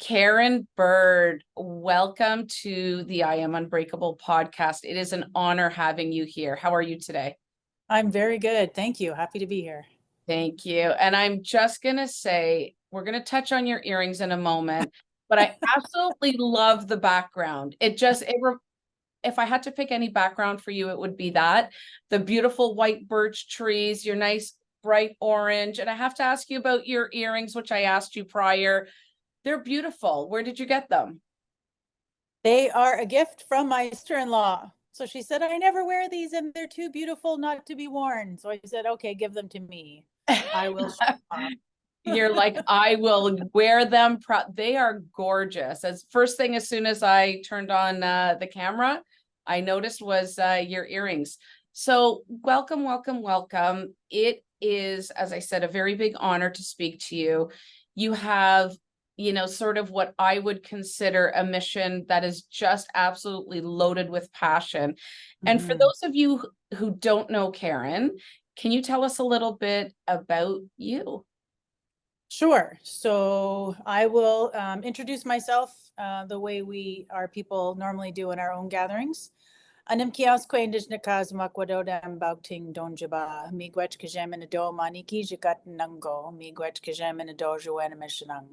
Karen Bird, welcome to the I Am Unbreakable podcast. It is an honor having you here. How are you today? I'm very good. Thank you. Happy to be here. Thank you. And I'm just going to say, we're going to touch on your earrings in a moment, but I absolutely love the background. If I had to pick any background for you, it would be that the beautiful white birch trees, your nice bright orange. And I have to ask you about your earrings, which I asked you prior. They're beautiful. Where did you get them? They are a gift from my sister-in-law. So she said, I never wear these and they're too beautiful not to be worn. So I said, okay, give them to me. I will show off. You're like, I will wear them. They are gorgeous. As first thing, as soon as I turned on the camera, I noticed was your earrings. So welcome, welcome, welcome. It is, as I said, a very big honor to speak to you. You have, sort of what I would consider a mission that is just absolutely loaded with passion. And for those of you who don't know Karen, can you tell us a little bit about you? Sure. So I will introduce myself the way our people normally do in our own gatherings. Anim kios ko indigenous kazma kwadoda mbauting donjaba migwech kajem in a do maniki jikat nango migwech kajem in a dojo and missionang.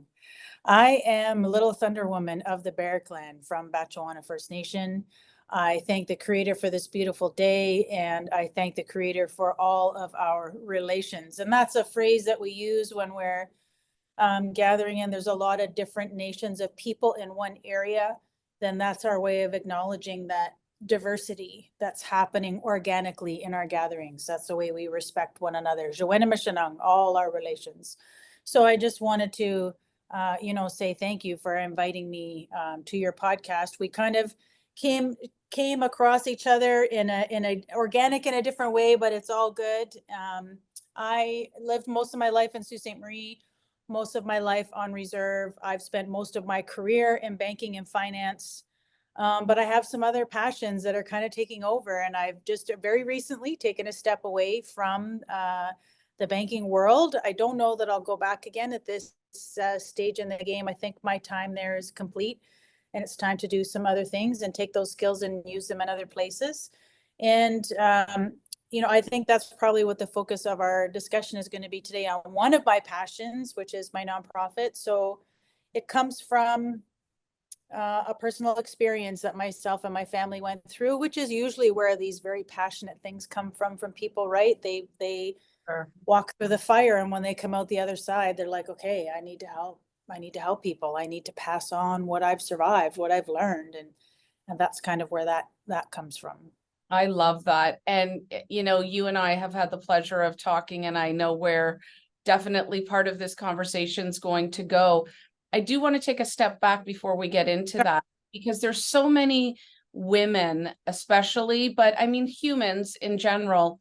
I am Little Thunder Woman of the Bear Clan from Batchewana First Nation. I thank the creator for this beautiful day, and I thank the creator for all of our relations. And that's a phrase that we use when we're gathering, and there's a lot of different nations of people in one area. Then that's our way of acknowledging that diversity that's happening organically in our gatherings. That's the way we respect one another. All our relations. So I just wanted to say thank you for inviting me to your podcast. We kind of came across each other in a organic in a different way, but it's all good. I lived most of my life in Sault Ste. Marie, most of my life on reserve. I've spent most of my career in banking and finance. But I have some other passions that are kind of taking over, and I've just very recently taken a step away from the banking world. I don't know that I'll go back again at this stage in the game. I think my time there is complete, and it's time to do some other things and take those skills and use them in other places. And I think that's probably what the focus of our discussion is going to be today on one of my passions, which is my nonprofit. So it comes from a personal experience that myself and my family went through, which is usually where these very passionate things come from people, right? They Sure. walk through the fire, and when they come out the other side, they're like, okay, I need to help people. I need to pass on what I've survived, what I've learned. And that's kind of where that comes from. I love that. And, you and I have had the pleasure of talking, and I know where definitely part of this conversation is going to go. I do want to take a step back before we get into that, because there's so many women, especially, but I mean, humans in general,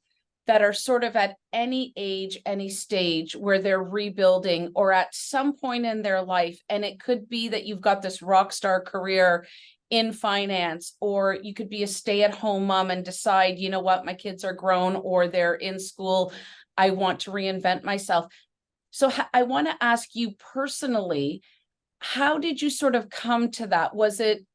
that are sort of at any age, any stage where they're rebuilding or at some point in their life. And it could be that you've got this rock star career in finance, or you could be a stay-at-home mom and decide, you know what, my kids are grown or they're in school. I want to reinvent myself. So I want to ask you personally, how did you sort of come to that? Was it,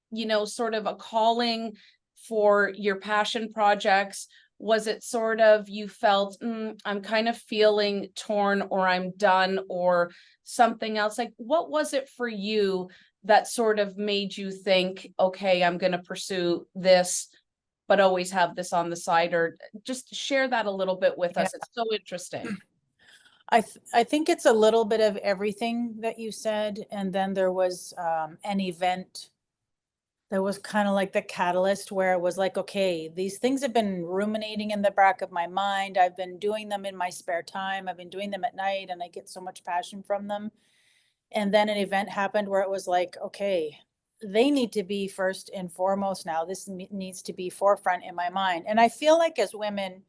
sort of a calling for your passion projects? Was it sort of you felt, I'm kind of feeling torn, or I'm done, or something else? Like, what was it for you that sort of made you think, okay, I'm going to pursue this, but always have this on the side? Or just share that a little bit with us. It's so interesting. I think it's a little bit of everything that you said. And then there was an event that was kind of like the catalyst, where it was like, okay, these things have been ruminating in the back of my mind. I've been doing them in my spare time. I've been doing them at night, and I get so much passion from them. And then an event happened where it was like, okay, they need to be first and foremost now. This needs to be forefront in my mind. And I feel like as women,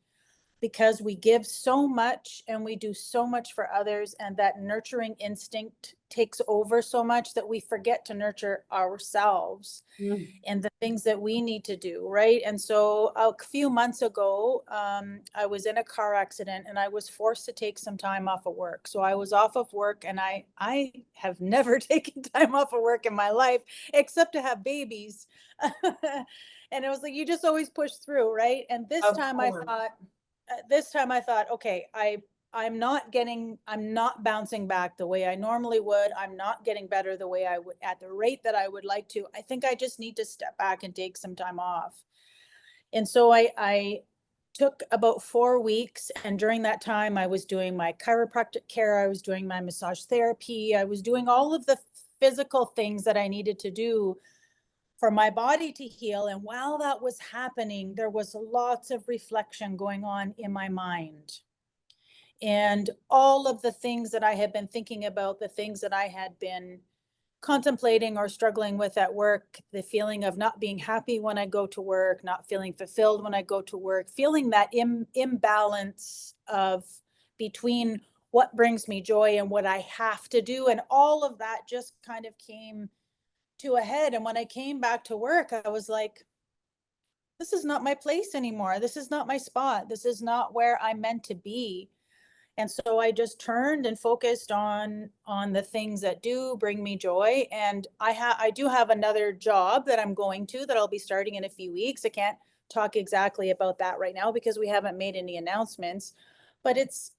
because we give so much and we do so much for others, and that nurturing instinct takes over so much that we forget to nurture ourselves Mm. and the things that we need to do, right? And so a few months ago, I was in a car accident and I was forced to take some time off of work. So I was off of work, and I have never taken time off of work in my life except to have babies. And it was like you just always push through, right? And Of course. this time I thought, okay, I'm not bouncing back the way I normally would. I'm not getting better the way I would at the rate that I would like to. I think I just need to step back and take some time off. And so I took about 4 weeks. And during that time, I was doing my chiropractic care. I was doing my massage therapy. I was doing all of the physical things that I needed to do for my body to heal. And while that was happening, there was lots of reflection going on in my mind. And all of the things that I had been thinking about, the things that I had been contemplating or struggling with at work, the feeling of not being happy when I go to work, not feeling fulfilled when I go to work, feeling that imbalance of between what brings me joy and what I have to do. And all of that just kind of came to a head. And when I came back to work, I was like, this is not my place anymore. This is not my spot. This is not where I'm meant to be. And so I just turned and focused on the things that do bring me joy. And I do have another job that I'm going to that I'll be starting in a few weeks. I can't talk exactly about that right now because we haven't made any announcements, but it's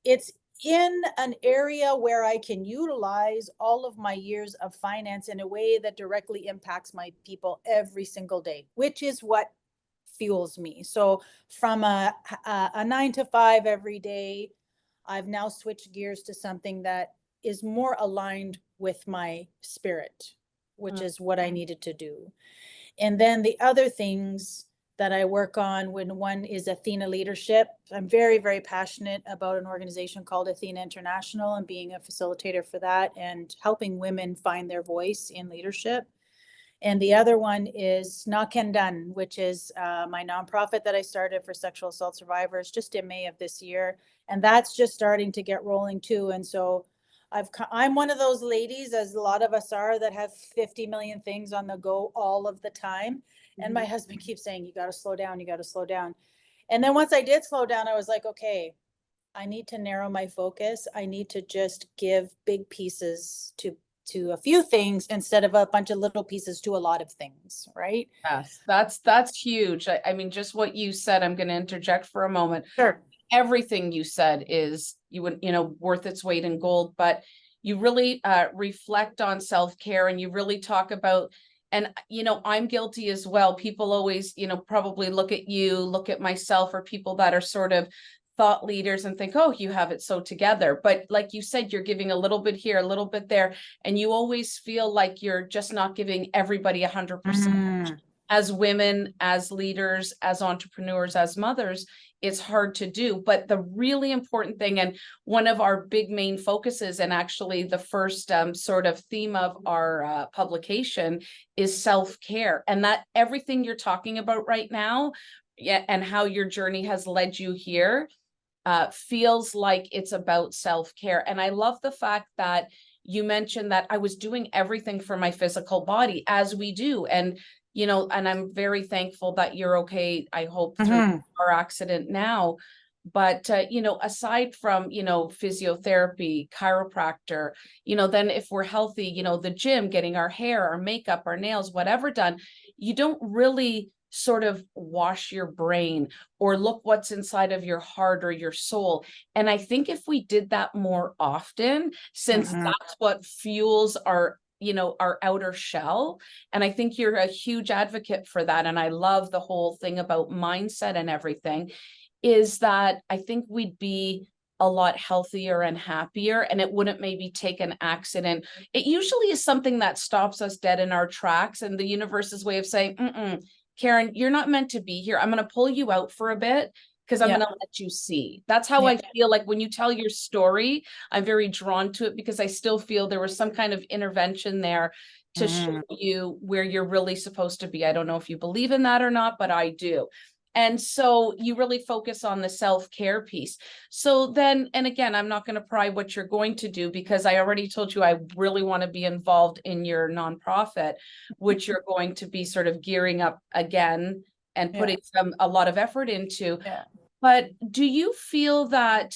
in an area where I can utilize all of my years of finance in a way that directly impacts my people every single day, which is what fuels me. So from a 9 to 5 every day, I've now switched gears to something that is more aligned with my spirit, which is what I needed to do. And then the other things that I work on, when one is Athena leadership. I'm very, very passionate about an organization called Athena International and being a facilitator for that and helping women find their voice in leadership. And the other one is Nakehndan, which is my nonprofit that I started for sexual assault survivors just in May of this year. And that's just starting to get rolling too. And so I'm one of those ladies, as a lot of us are, that have 50 million things on the go all of the time. And my husband keeps saying, you got to slow down, you got to slow down. And then once I did slow down, I was like, okay, I need to narrow my focus. I need to just give big pieces to a few things instead of a bunch of little pieces to a lot of things, right? Yes, that's huge. I mean, just what you said, I'm going to interject for a moment. Sure. Everything you said is worth its weight in gold, but you really reflect on self-care, and you really talk about, and I'm guilty as well. People always probably look at you, look at myself, or people that are sort of thought leaders and think, oh, you have it so together. But like you said, you're giving a little bit here, a little bit there, and you always feel like you're just not giving everybody 100%. As women, as leaders, as entrepreneurs, as mothers, it's hard to do. But the really important thing, and one of our big main focuses, and actually the first sort of theme of our publication, is self-care. And that everything you're talking about right now, yeah, and how your journey has led you here, feels like it's about self-care. And I love the fact that you mentioned that I was doing everything for my physical body, as we do. And and I'm very thankful that you're okay, I hope, through our accident now. But, aside from, physiotherapy, chiropractor, then if we're healthy, the gym, getting our hair, our makeup, our nails, whatever done, you don't really sort of wash your brain or look what's inside of your heart or your soul. And I think if we did that more often, since that's what fuels our outer shell. And I think you're a huge advocate for that. And I love the whole thing about mindset and everything, is that I think we'd be a lot healthier and happier, and it wouldn't maybe take an accident. It usually is something that stops us dead in our tracks, and the universe's way of saying, Karen, you're not meant to be here. I'm going to pull you out for a bit because I'm going to let you see. That's how I feel like when you tell your story. I'm very drawn to it because I still feel there was some kind of intervention there to show you where you're really supposed to be. I don't know if you believe in that or not, but I do. And so you really focus on the self-care piece. So then, and again, I'm not going to pry what you're going to do, because I already told you I really want to be involved in your nonprofit, which you're going to be sort of gearing up again and putting a lot of effort into. Yeah. But do you feel that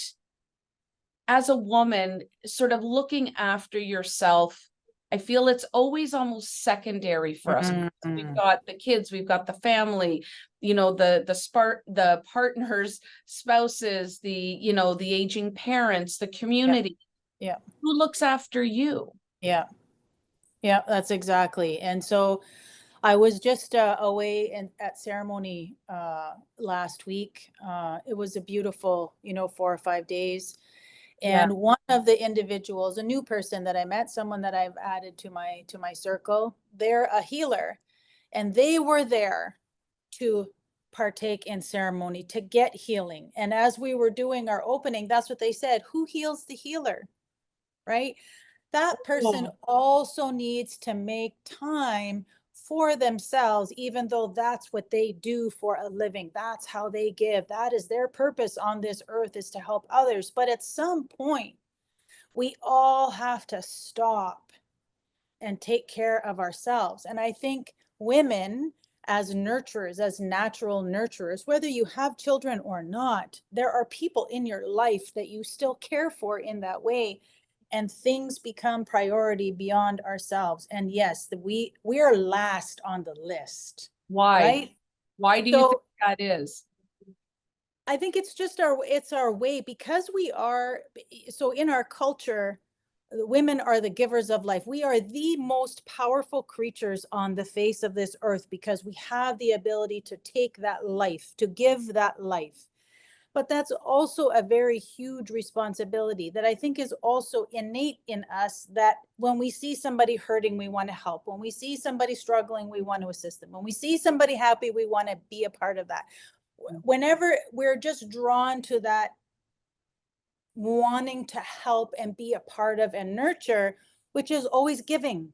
as a woman, sort of looking after yourself, I feel it's always almost secondary for us. We've got the kids, we've got the family, the partners, spouses, the aging parents, the community. Yeah. Who looks after you? Yeah. Yeah, that's exactly. And so I was just away at ceremony last week. It was a beautiful, 4 or 5 days. Yeah. And one of the individuals, a new person that I met, someone that I've added to my circle, they're a healer, and they were there to partake in ceremony, to get healing. And as we were doing our opening, that's what they said: who heals the healer, right? That person also needs to make time for themselves, even though that's what they do for a living. That's how they give. That is their purpose on this earth, is to help others. But at some point, we all have to stop and take care of ourselves. And I think women, as nurturers, as natural nurturers, whether you have children or not, there are people in your life that you still care for in that way. And things become priority beyond ourselves. And yes, we are last on the list. Why? Right? Why do you think that is? I think it's just our way, because we are, so in our culture, the women are the givers of life. We are the most powerful creatures on the face of this earth, because we have the ability to take that life, to give that life. But that's also a very huge responsibility that I think is also innate in us, that when we see somebody hurting, we want to help. When we see somebody struggling, we want to assist them. When we see somebody happy, we want to be a part of that. Whenever we're just drawn to that, wanting to help and be a part of and nurture, which is always giving.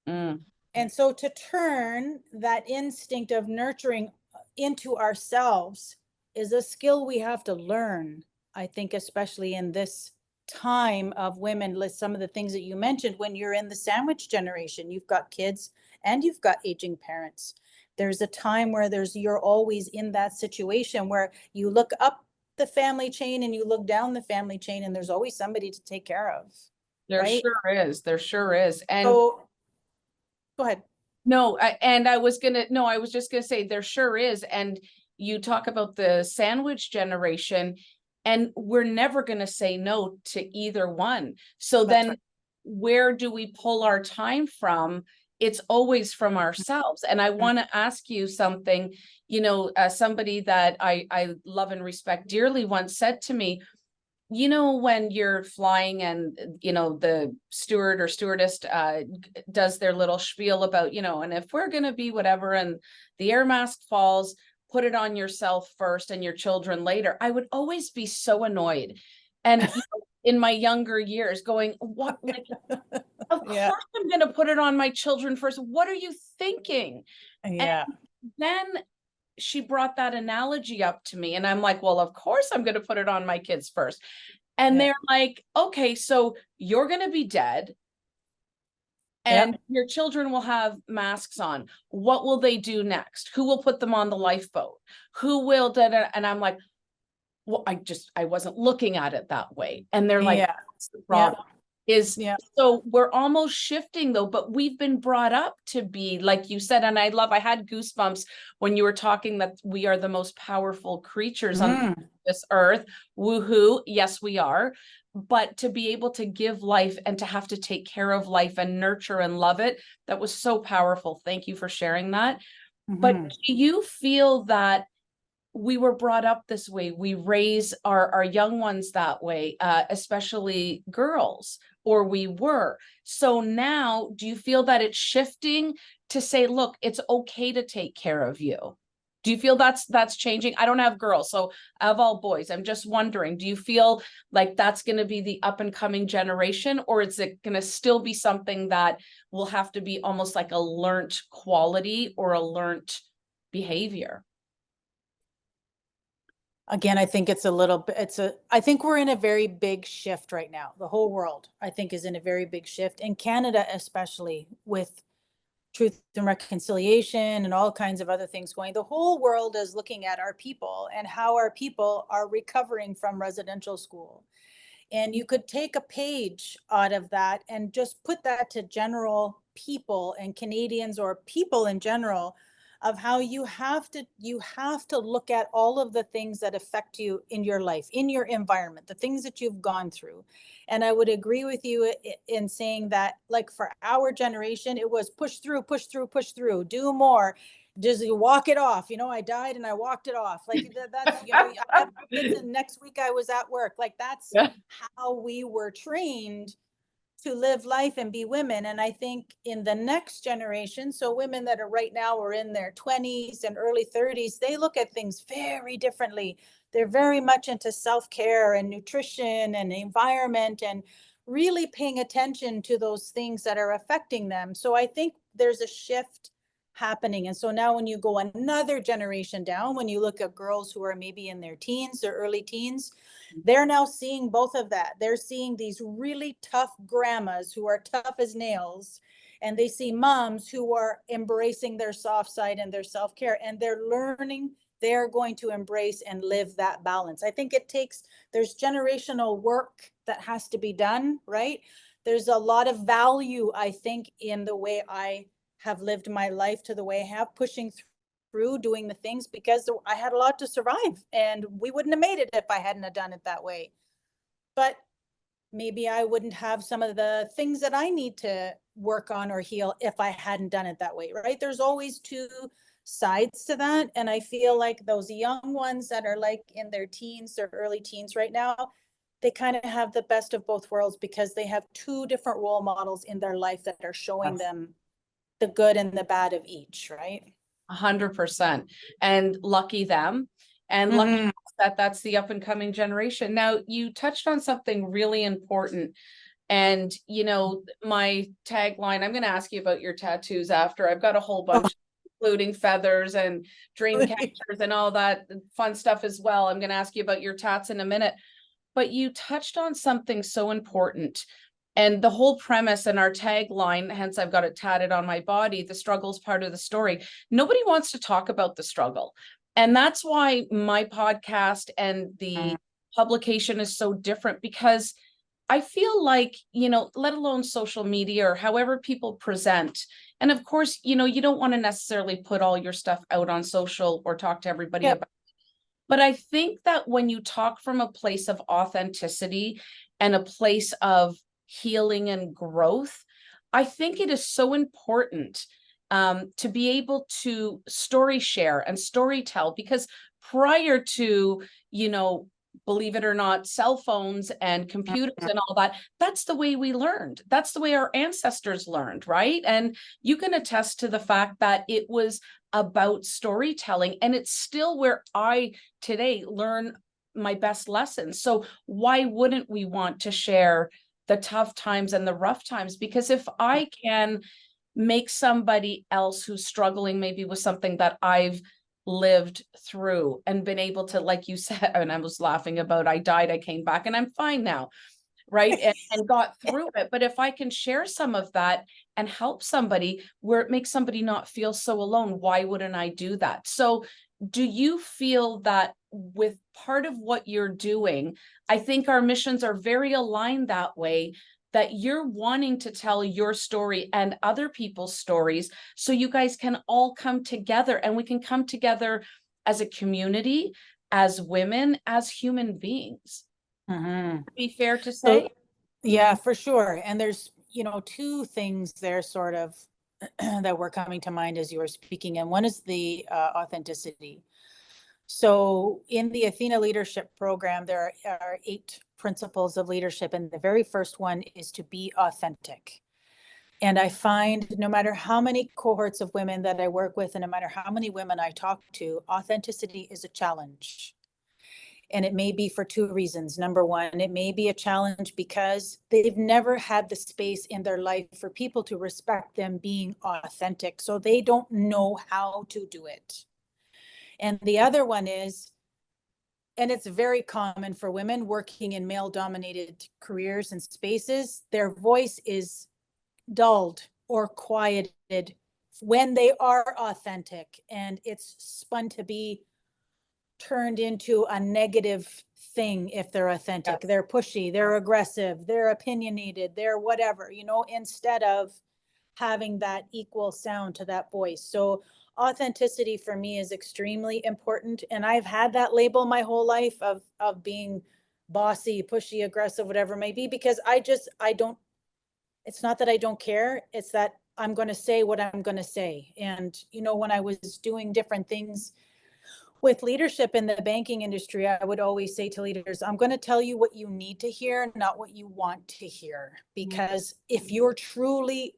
And so to turn that instinct of nurturing into ourselves is a skill we have to learn. I think, especially in this time of women, some of the things that you mentioned, when you're in the sandwich generation, you've got kids and you've got aging parents. There's a time where you're always in that situation where you look up the family chain and you look down the family chain, and there's always somebody to take care of. There right? sure is. There sure is. And So, go ahead. no, I was just gonna say there sure is. And you talk about the sandwich generation, and we're never gonna say no to either one. So then where do we pull our time from? It's always from ourselves. And I want to ask you something. Somebody that I love and respect dearly once said to me, when you're flying and, the steward or stewardess does their little spiel about, and if we're going to be whatever, and the air mask falls, put it on yourself first and your children later. I would always be so annoyed. And in my younger years going, what? Like, of course I'm going to put it on my children first. What are you thinking? Yeah. And then she brought that analogy up to me, and I'm like, well, of course I'm going to put it on my kids first. And they're like, okay, so you're going to be dead and your children will have masks on. What will they do next? Who will put them on the lifeboat? Who will and I'm like, well, I wasn't looking at it that way. And they're like, that's the problem. So we're almost shifting though, but we've been brought up to be, like you said, and I had goosebumps when you were talking that we are the most powerful creatures on this earth. Woohoo. Yes, we are. But to be able to give life and to have to take care of life and nurture and love it, that was so powerful. Thank you for sharing that. But do you feel that we were brought up this way? We raise our young ones that way, especially girls, or we were. So now, do you feel that it's shifting to say, look, it's okay to take care of you? Do you feel that's changing? I don't have girls, so I have all boys. I'm just wondering, do you feel like that's going to be the up and coming generation, or is it going to still be something that will have to be almost like a learnt quality or a learnt behavior? Again, I think it's a little bit, I think we're in a very big shift right now. The whole world, I think, is in a very big shift. And Canada, especially with truth and reconciliation and all kinds of other things going, the whole world is looking at our people and how our people are recovering from residential school. And you could take a page out of that and just put that to general people and Canadians or people in general, of how you have to look at all of the things that affect you in your life, in your environment, the things that you've gone through. And I would agree with you in saying that, like, for our generation, it was push through, push through, push through, do more, just walk it off. I died and I walked it off. Like that's, I have kids and next week I was at work. Like that's Yeah. how we were trained to live life and be women. And I think in the next generation, so women that are right now are in their 20s and early 30s, they look at things very differently. They're very much into self-care and nutrition and environment and really paying attention to those things that are affecting them. So I think there's a shift happening. And so now when you go another generation down, when you look at girls who are maybe in their teens or early teens, they're now seeing both of that. They're seeing these really tough grandmas who are tough as nails, and they see moms who are embracing their soft side and their self-care, and they're learning they're going to embrace and live that balance. I think there's generational work that has to be done, right? There's a lot of value, I think, in the way I have lived my life to the way I have, pushing through doing the things, because I had a lot to survive and we wouldn't have made it if I hadn't have done it that way. But maybe I wouldn't have some of the things that I need to work on or heal if I hadn't done it that way, right? There's always two sides to that. And I feel like those young ones that are like in their teens or early teens right now, they kind of have the best of both worlds, because they have two different role models in their life that are showing them the good and the bad of each, right? 100%. And lucky them. And lucky Mm-hmm. that that's the up and coming generation. Now, you touched on something really important. And, my tagline, I'm going to ask you about your tattoos after. I've got a whole bunch, including feathers and dream catchers and all that fun stuff as well. I'm going to ask you about your tats in a minute. But you touched on something so important. And the whole premise and our tagline, hence I've got it tatted on my body, the struggle's part of the story. Nobody wants to talk about the struggle. And that's why my podcast and the publication is so different, because I feel like, let alone social media or however people present. And of course, you don't want to necessarily put all your stuff out on social or talk to everybody about. But I think that when you talk from a place of authenticity and a place of healing and growth, I think it is so important to be able to story share and story tell, because prior to, believe it or not, cell phones and computers and all that, that's the way we learned. That's the way our ancestors learned, right? And you can attest to the fact that it was about storytelling, and it's still where I today learn my best lessons. So why wouldn't we want to share the tough times and the rough times? Because if I can make somebody else who's struggling maybe with something that I've lived through and been able to, like you said, and I was laughing about, I died, I came back, and I'm fine now, right? And got through it. But if I can share some of that and help somebody where it makes somebody not feel so alone, why wouldn't I do that? So do you feel that with part of what you're doing, I think our missions are very aligned that way, that you're wanting to tell your story and other people's stories so you guys can all come together, and we can come together as a community, as women, as human beings? Mm-hmm. Be fair to say? So, yeah, for sure. And there's, two things there sort of that were coming to mind as you were speaking. And one is the authenticity. So in the Athena leadership program, there are 8 principles of leadership. And the very first one is to be authentic. And I find no matter how many cohorts of women that I work with, and no matter how many women I talk to, authenticity is a challenge. And it may be for 2 reasons. Number one, it may be a challenge because they've never had the space in their life for people to respect them being authentic. So they don't know how to do it. And the other one is and it's very common for women working in male dominated careers and spaces, their voice is dulled or quieted when they are authentic, and it's spun to be turned into a negative thing if they're authentic. They're pushy, they're aggressive, they're opinionated, they're whatever, instead of having that equal sound to that voice. So authenticity for me is extremely important. And I've had that label my whole life of being bossy, pushy, aggressive, whatever it may be, because I don't, it's not that I don't care. It's that I'm going to say what I'm going to say. And, when I was doing different things with leadership in the banking industry, I would always say to leaders, I'm going to tell you what you need to hear, not what you want to hear. Because if you're truly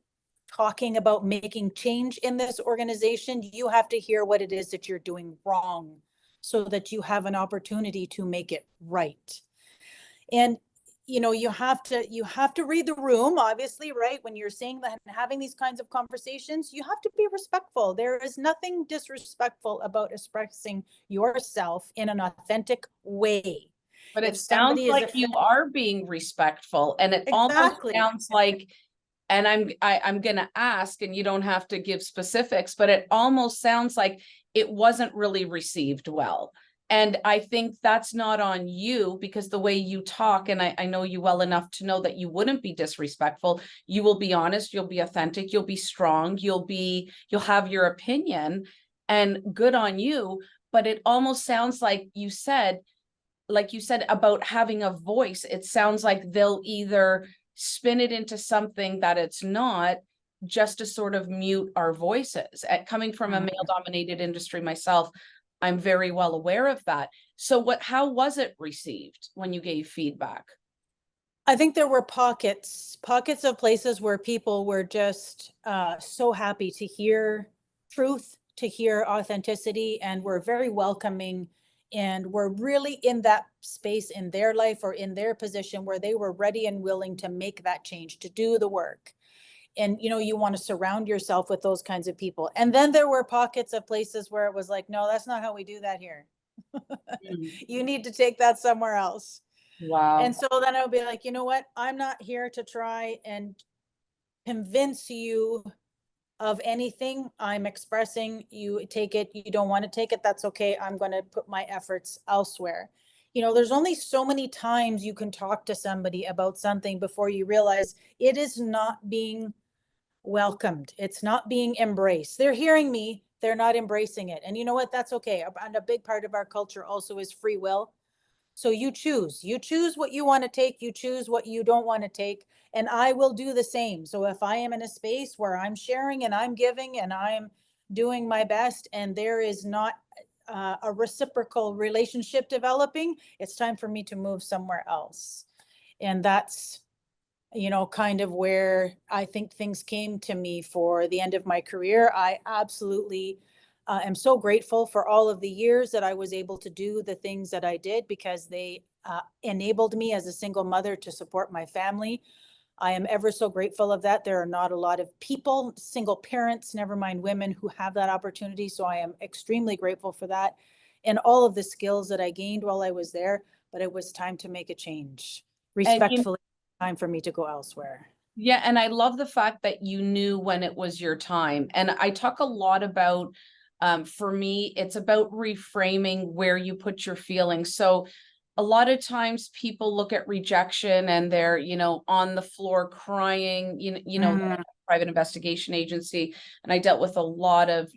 talking about making change in this organization, you have to hear what it is that you're doing wrong so that you have an opportunity to make it right. And you have to read the room, obviously, right? When you're saying that and having these kinds of conversations, you have to be respectful. There is nothing disrespectful about expressing yourself in an authentic way. But If it sounds somebody is like you are being respectful, and it almost exactly, sounds like, and I'm gonna ask, and you don't have to give specifics, but it almost sounds like it wasn't really received well. And I think that's not on you, because the way you talk, and I know you well enough to know that you wouldn't be disrespectful. You will be honest, you'll be authentic, you'll be strong, you'll have your opinion, and good on you. But it almost sounds like you said about having a voice, it sounds like they'll either spin it into something that it's not, just to sort of mute our voices. Coming from a male dominated industry myself, I'm very well aware of that. So how was it received when you gave feedback? I think there were pockets of places where people were just so happy to hear truth, to hear authenticity, and were very welcoming, and were really in that space in their life or in their position where they were ready and willing to make that change, to do the work. And you want to surround yourself with those kinds of people. And then there were pockets of places where it was like, no, that's not how we do that here. You need to take that somewhere else. Wow. And so then I'll be like, you know what? I'm not here to try and convince you of anything. I'm expressing. You take it. You don't want to take it. That's okay. I'm going to put my efforts elsewhere. There's only so many times you can talk to somebody about something before you realize it is not being welcomed. It's not being embraced. They're hearing me. They're not embracing it. And you know what? That's okay. And a big part of our culture also is free will. So you choose what you want to take, you choose what you don't want to take, and I will do the same. So if I am in a space where I'm sharing and I'm giving and I'm doing my best, and there is not a reciprocal relationship developing, it's time for me to move somewhere else. And that's, kind of where I think things came to me for the end of my career. I absolutely am so grateful for all of the years that I was able to do the things that I did, because they enabled me as a single mother to support my family. I am ever so grateful of that. There are not a lot of people, single parents, never mind women, who have that opportunity. So I am extremely grateful for that and all of the skills that I gained while I was there. But it was time to make a change. Respectfully, time for me to go elsewhere. Yeah, and I love the fact that you knew when it was your time. And I talk a lot about, for me, it's about reframing where you put your feelings. So a lot of times people look at rejection and they're, on the floor crying, private investigation agency. And I dealt with a lot of,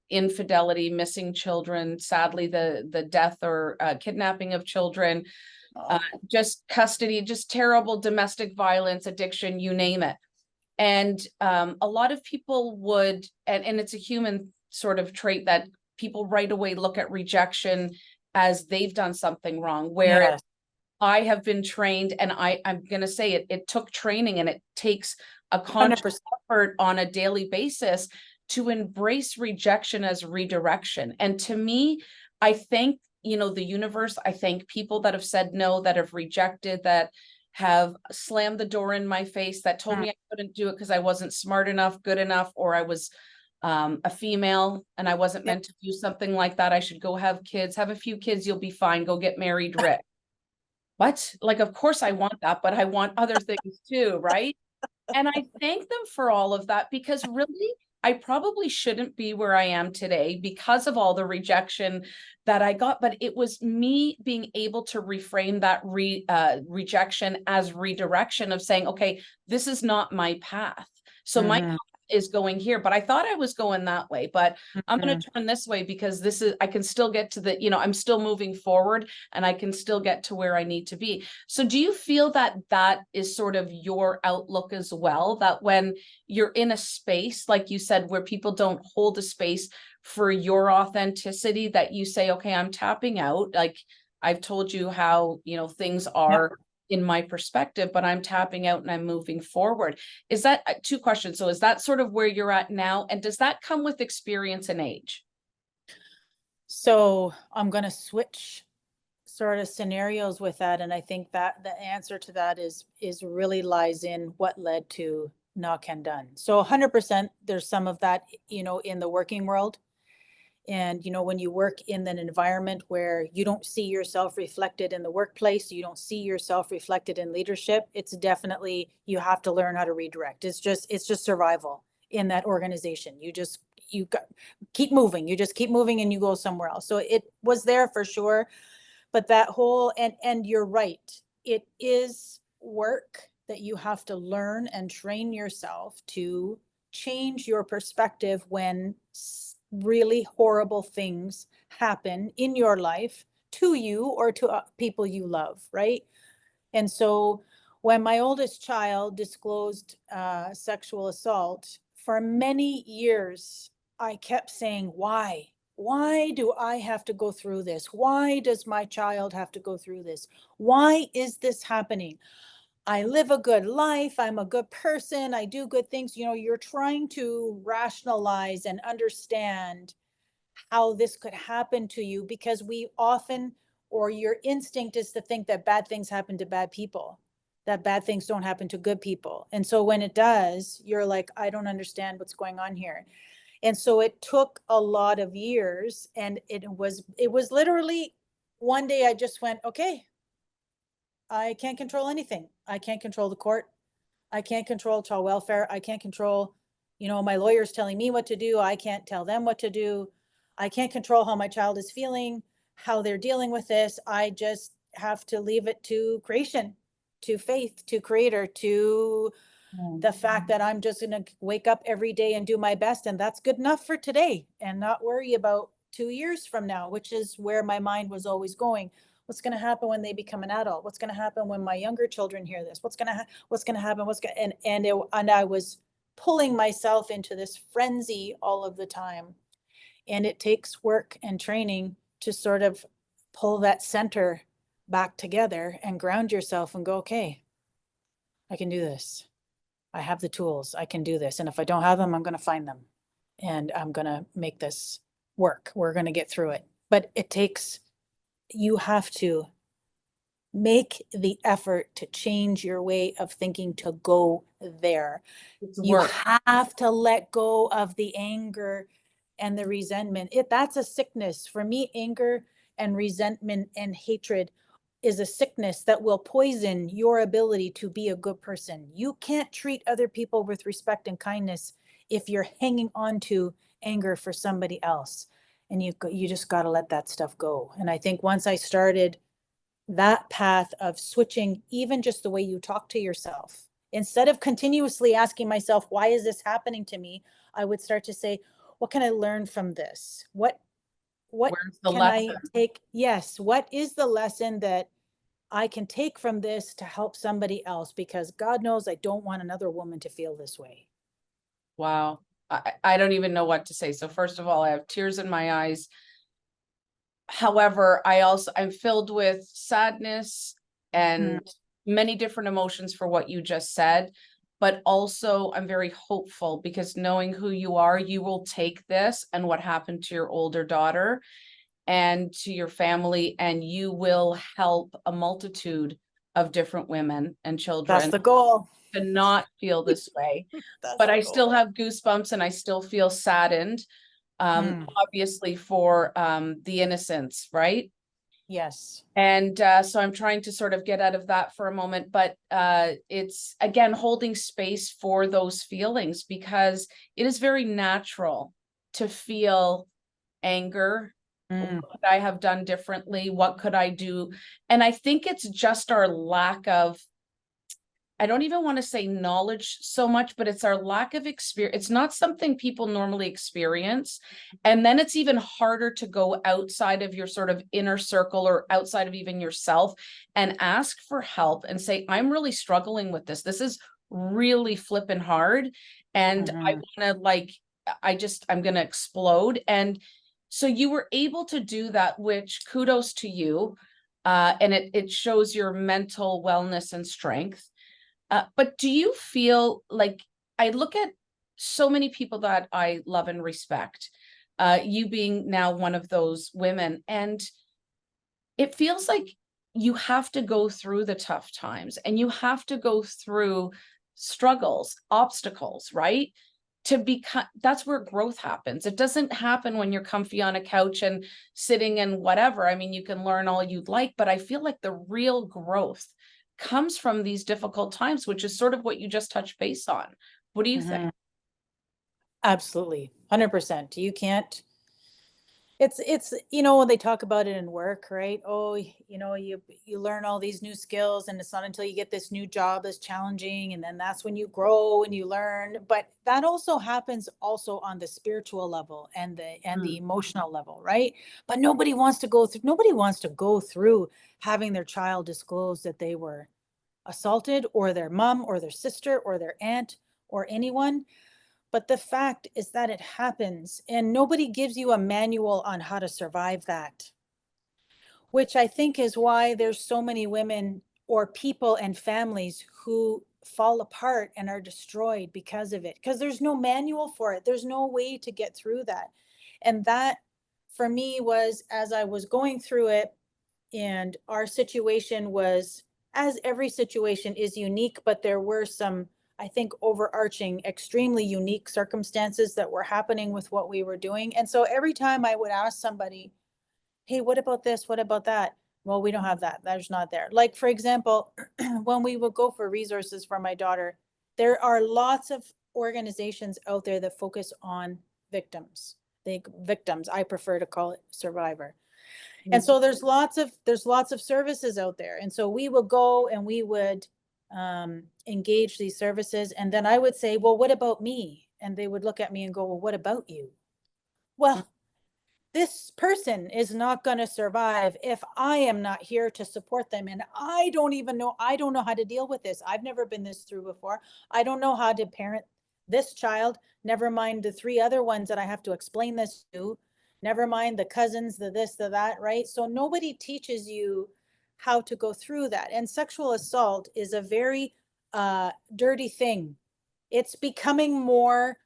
infidelity, missing children, sadly, the death or kidnapping of children. Just custody, just terrible domestic violence, addiction, you name it. And a lot of people would, and it's a human sort of trait that people right away look at rejection as they've done something wrong, where Yes. I have been trained, and I'm going to say it took training, and it takes a conscious 100%. effort on a daily basis to embrace rejection as redirection. And to me, I thank the universe. I thank people that have said no, that have rejected, that have slammed the door in my face, that told me I couldn't do it because I wasn't smart enough, good enough, or I was a female and I wasn't Yep. meant to do something like that. I should go have kids, have a few kids, you'll be fine, go get married rich. What? Like, of course I want that, but I want other things too, right? And I thank them for all of that because really, I probably shouldn't be where I am today because of all the rejection that I got. But it was me being able to reframe that rejection as redirection of saying, okay, this is not my path. So my Mhm. path is going here, but I thought I was going that way, but I'm going Mhm. to turn this way because this is, I can still get to the, I'm still moving forward and I can still get to where I need to be. So do you feel that that is sort of your outlook as well? That when you're in a space, like you said, where people don't hold a space for your authenticity, that you say, okay, I'm tapping out. Like I've told you how, things Yep. are in my perspective, but I'm tapping out and I'm moving forward. Is that two questions? So is that sort of where you're at now? And does that come with experience and age? So I'm going to switch sort of scenarios with that, and I think that the answer to that is really lies in what led to Nakehndan. So 100% there's some of that, in the working world. And when you work in an environment where you don't see yourself reflected in the workplace, you don't see yourself reflected in leadership, it's definitely, you have to learn how to redirect. It's just survival in that organization. You got, keep moving, you just keep moving and you go somewhere else. So it was there for sure. But that whole, and you're right, it is work that you have to learn and train yourself to change your perspective when really horrible things happen in your life to you or to people you love, right? And so when my oldest child disclosed sexual assault, for many years, I kept saying, why? Why do I have to go through this? Why does my child have to go through this? Why is this happening? I live a good life. I'm a good person. I do good things. You're trying to rationalize and understand how this could happen to you because we often, or your instinct is to think that bad things happen to bad people, that bad things don't happen to good people. And so when it does, you're like, I don't understand what's going on here. And so it took a lot of years, and it was literally one day I just went, okay, I can't control anything. I can't control the court. I can't control child welfare. I can't control, my lawyers telling me what to do. I can't tell them what to do. I can't control how my child is feeling, how they're dealing with this. I just have to leave it to creation, to faith, to creator, to the fact that I'm just going to wake up every day and do my best. And that's good enough for today and not worry about 2 years from now, which is where my mind was always going. What's going to happen when they become an adult? What's going to happen when my younger children hear this? What's going to happen? And I was pulling myself into this frenzy all of the time. And it takes work and training to sort of pull that center back together and ground yourself and go, okay, I can do this. I have the tools. I can do this. And if I don't have them, I'm going to find them and I'm going to make this work. We're going to get through it. But you have to make the effort to change your way of thinking to go there. It's You work. have to let go of the anger and the resentment. That's a sickness. For me, anger and resentment and hatred is a sickness that will poison your ability to be a good person. You can't treat other people with respect and kindness if you're hanging on to anger for somebody else. And you just got to let that stuff go. And I think once I started that path of switching, even just the way you talk to yourself, instead of continuously asking myself, why is this happening to me? I would start to say, what can I learn from this? What Where's the can lesson? I take? Yes. What is the lesson that I can take from this to help somebody else? Because God knows I don't want another woman to feel this way. Wow. I don't even know what to say. So first of all, I have tears in my eyes. However, I'm filled with sadness Mm. and many different emotions for what you just said, but also I'm very hopeful because knowing who you are, you will take this and what happened to your older daughter and to your family, and you will help a multitude of different women and That's children the goal. to not feel this way. That's But the I goal. still have goosebumps and I still feel saddened, obviously for the innocence, right? Yes. And so I'm trying to sort of get out of that for a moment, but it's again holding space for those feelings, because it is very natural to feel anger. What could I have done differently? What could I do? And I think it's just our lack of, I don't even want to say knowledge so much, but it's our lack of experience. It's not something people normally experience. And then it's even harder to go outside of your sort of inner circle or outside of even yourself and ask for help and say, I'm really struggling with this. This is really flipping hard. And I want to I'm going to explode. And so you were able to do that, which kudos to you. And it shows your mental wellness and strength. But do you feel like, I look at so many people that I love and respect, you being now one of those women, and it feels like you have to go through the tough times and you have to go through struggles, obstacles, right? To become, that's where growth happens. It doesn't happen when you're comfy on a couch and sitting and whatever. I mean, you can learn all you'd like, but I feel like the real growth comes from these difficult times, which is sort of what you just touched base on. What do you think? Absolutely. 100%. You can't, it's, you know, when they talk about it in work, right? Oh, you know, you learn all these new skills and it's not until you get this new job that's challenging. And then that's when you grow and you learn. But that also happens also on the spiritual level and the emotional level, right? But nobody wants to go through having their child disclose that they were assaulted, or their mom or their sister or their aunt or anyone. But the fact is that it happens and nobody gives you a manual on how to survive that, which I think is why there's so many women or people and families who fall apart and are destroyed because of it, because there's no manual for it. There's no way to get through that. And that for me was, as I was going through it, and our situation was, as every situation is unique, but there were some, I think, overarching, extremely unique circumstances that were happening with what we were doing. And so every time I would ask somebody, hey, what about this? What about that? Well, we don't have that. That's not there. Like, for example, when we would go for resources for my daughter, there are lots of organizations out there that focus on victims. Victims, I prefer to call it survivor. And so there's lots of services out there. And so we would go and we would engage these services. And then I would say, well, what about me? And they would look at me and go, well, what about you? Well, this person is not going to survive if I am not here to support them. And I don't know how to deal with this. I've never been this through before. I don't know how to parent this child, never mind the 3 other ones that I have to explain this to, never mind the cousins, the this, the that, right? So nobody teaches you how to go through that. And sexual assault is a very dirty thing. It's becoming more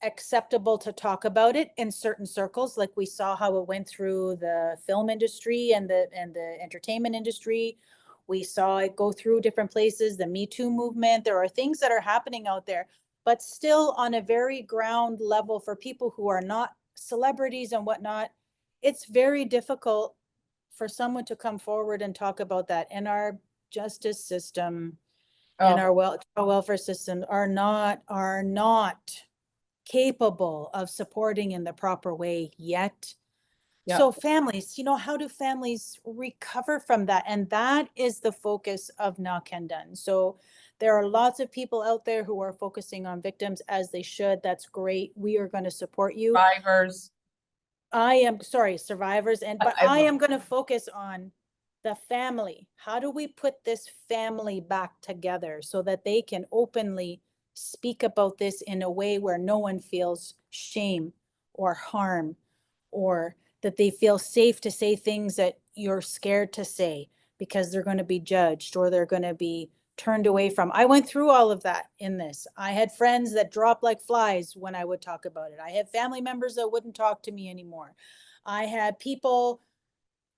acceptable to talk about it in certain circles, like we saw how it went through the film industry and the entertainment industry. We saw it go through different places, the Me Too movement. There are things that are happening out there, but still on a very ground level for people who are not celebrities and whatnot, it's very difficult for someone to come forward and talk about that. And our justice system and our welfare system are not capable of supporting in the proper way yet. Yeah. So families, you know, how do families recover from that? And that is the focus of Nakehndan. So there are lots of people out there who are focusing on victims, as they should. That's great. We are going to support you. Survivors. Survivors. But I am going to focus on the family. How do we put this family back together so that they can openly speak about this in a way where no one feels shame or harm, or that they feel safe to say things that you're scared to say because they're going to be judged or they're going to be turned away from. I went through all of that in this. I had friends that dropped like flies when I would talk about it. I had family members that wouldn't talk to me anymore. I had people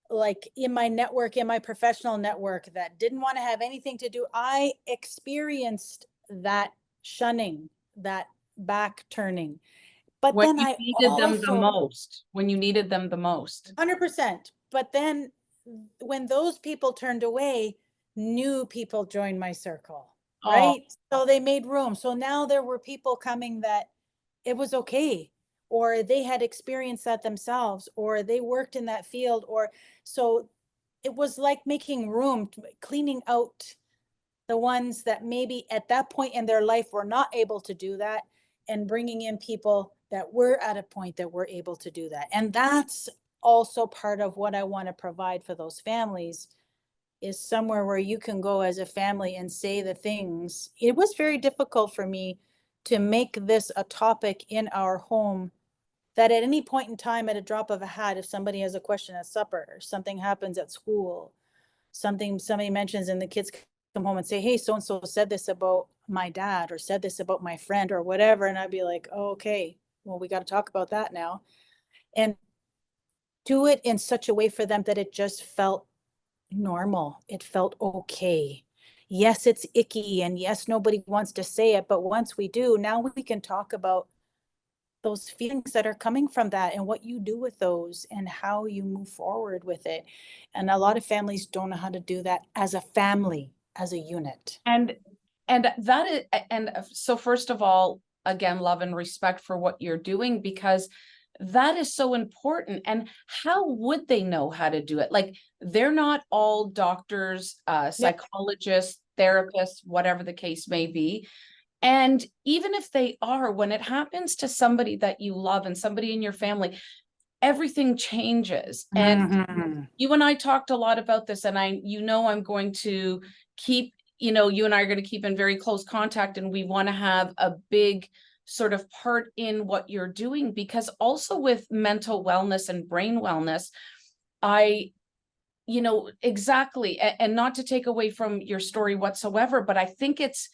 like in my network, in my professional network, that didn't want to have anything to do. I experienced that shunning, that back turning. But When then you I needed them the also, most, when you needed them the most. 100%. But then when those people turned away, new people joined my circle, Oh, right? So they made room. So now there were people coming that it was okay, or they had experienced that themselves, or they worked in that field, or so it was like making room, cleaning out the ones that maybe at that point in their life were not able to do that, and bringing in people that were at a point that were able to do that. And that's also part of what I want to provide for those families, is somewhere where you can go as a family and say the things. It was very difficult for me to make this a topic in our home, that at any point in time, at a drop of a hat, if somebody has a question at supper, or something happens at school, something somebody mentions, and the kids come home and say, hey, so and so said this about my dad, or said this about my friend, or whatever, and I'd be like, oh, okay, well, we got to talk about that now. And do it in such a way for them that it just felt normal, it felt okay. Yes, it's icky, and yes, nobody wants to say it, but once we do, now we can talk about those feelings that are coming from that, and what you do with those, and how you move forward with it. And a lot of families don't know how to do that as a family, as a unit. and that is, and so first of all, again, love and respect for what you're doing, because that is so important. And how would they know how to do it? Like, they're not all doctors, Yeah. psychologists, therapists, whatever the case may be. And even if they are, when it happens to somebody that you love and somebody in your family, everything changes. And Mm-hmm. you and I talked a lot about this, and I'm going to keep, you and I are going to keep in very close contact, and we want to have a big sort of part in what you're doing, because also with mental wellness and brain wellness, I, exactly, and not to take away from your story whatsoever, but I think it's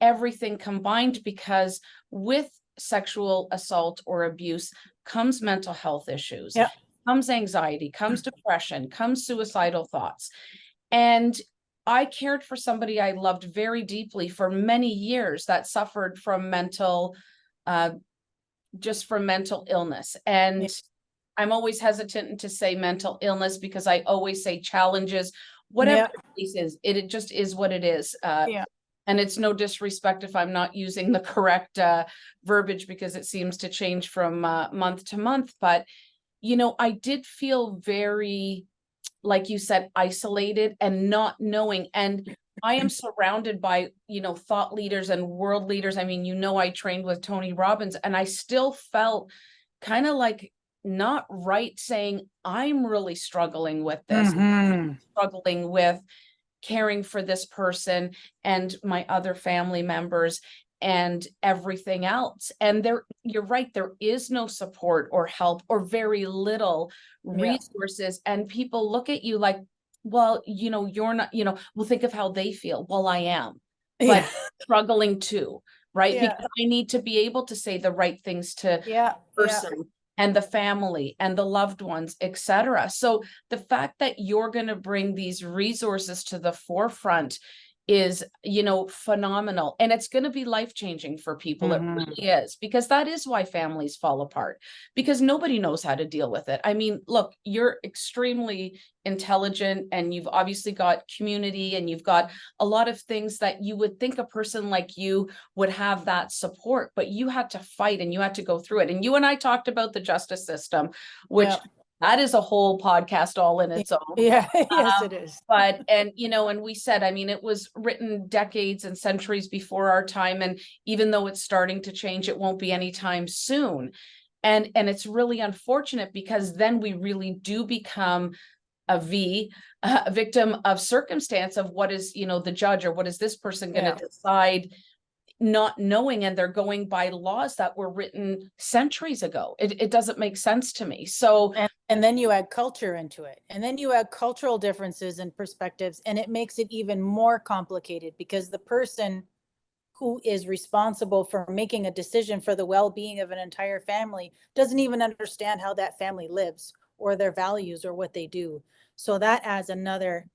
everything combined, because with sexual assault or abuse comes mental health issues, Yeah. comes anxiety, comes depression, comes suicidal thoughts. And I cared for somebody I loved very deeply for many years that suffered from uh, mental illness. Yeah. And I'm always hesitant to say mental illness, because I always say challenges, whatever Yeah. the case is, it just is what it is. Yeah. And it's no disrespect if I'm not using the correct verbiage, because it seems to change from month to month. But, I did feel very, like you said, isolated and not knowing. And I am surrounded by, thought leaders and world leaders. I mean, I trained with Tony Robbins, and I still felt kind of like not right saying, I'm really struggling with this, Mm-hmm. struggling with caring for this person and my other family members and everything else. And you're right, there is no support or help, or very little Yeah. resources. And people look at you like, well, you're not, well, think of how they feel. Well, I am, Yeah. but struggling too, right? Yeah. Because I need to be able to say the right things to Yeah. Yeah. person and the family and the loved ones, etc. So the fact that you're going to bring these resources to the forefront is, phenomenal. And it's going to be life-changing for people. It Mm-hmm. really is, because that is why families fall apart, because nobody knows how to deal with it. I mean, look, you're extremely intelligent, and you've obviously got community, and you've got a lot of things that you would think a person like you would have that support, but you had to fight and you had to go through it. And you and I talked about the justice system, which Yeah. that is a whole podcast all in its own. Yeah. Yes, Um, it is. but, and we said, I mean, it was written decades and centuries before our time. And even though it's starting to change, it won't be anytime soon. And it's really unfortunate, because then we really do become a victim of circumstance, of what is, the judge, or what is this person going to Yeah. decide, not knowing, and they're going by laws that were written centuries ago. It doesn't make sense to me. So And then you add culture into it, and then you add cultural differences and perspectives, and it makes it even more complicated, because the person who is responsible for making a decision for the well-being of an entire family doesn't even understand how that family lives, or their values or what they do. So that adds another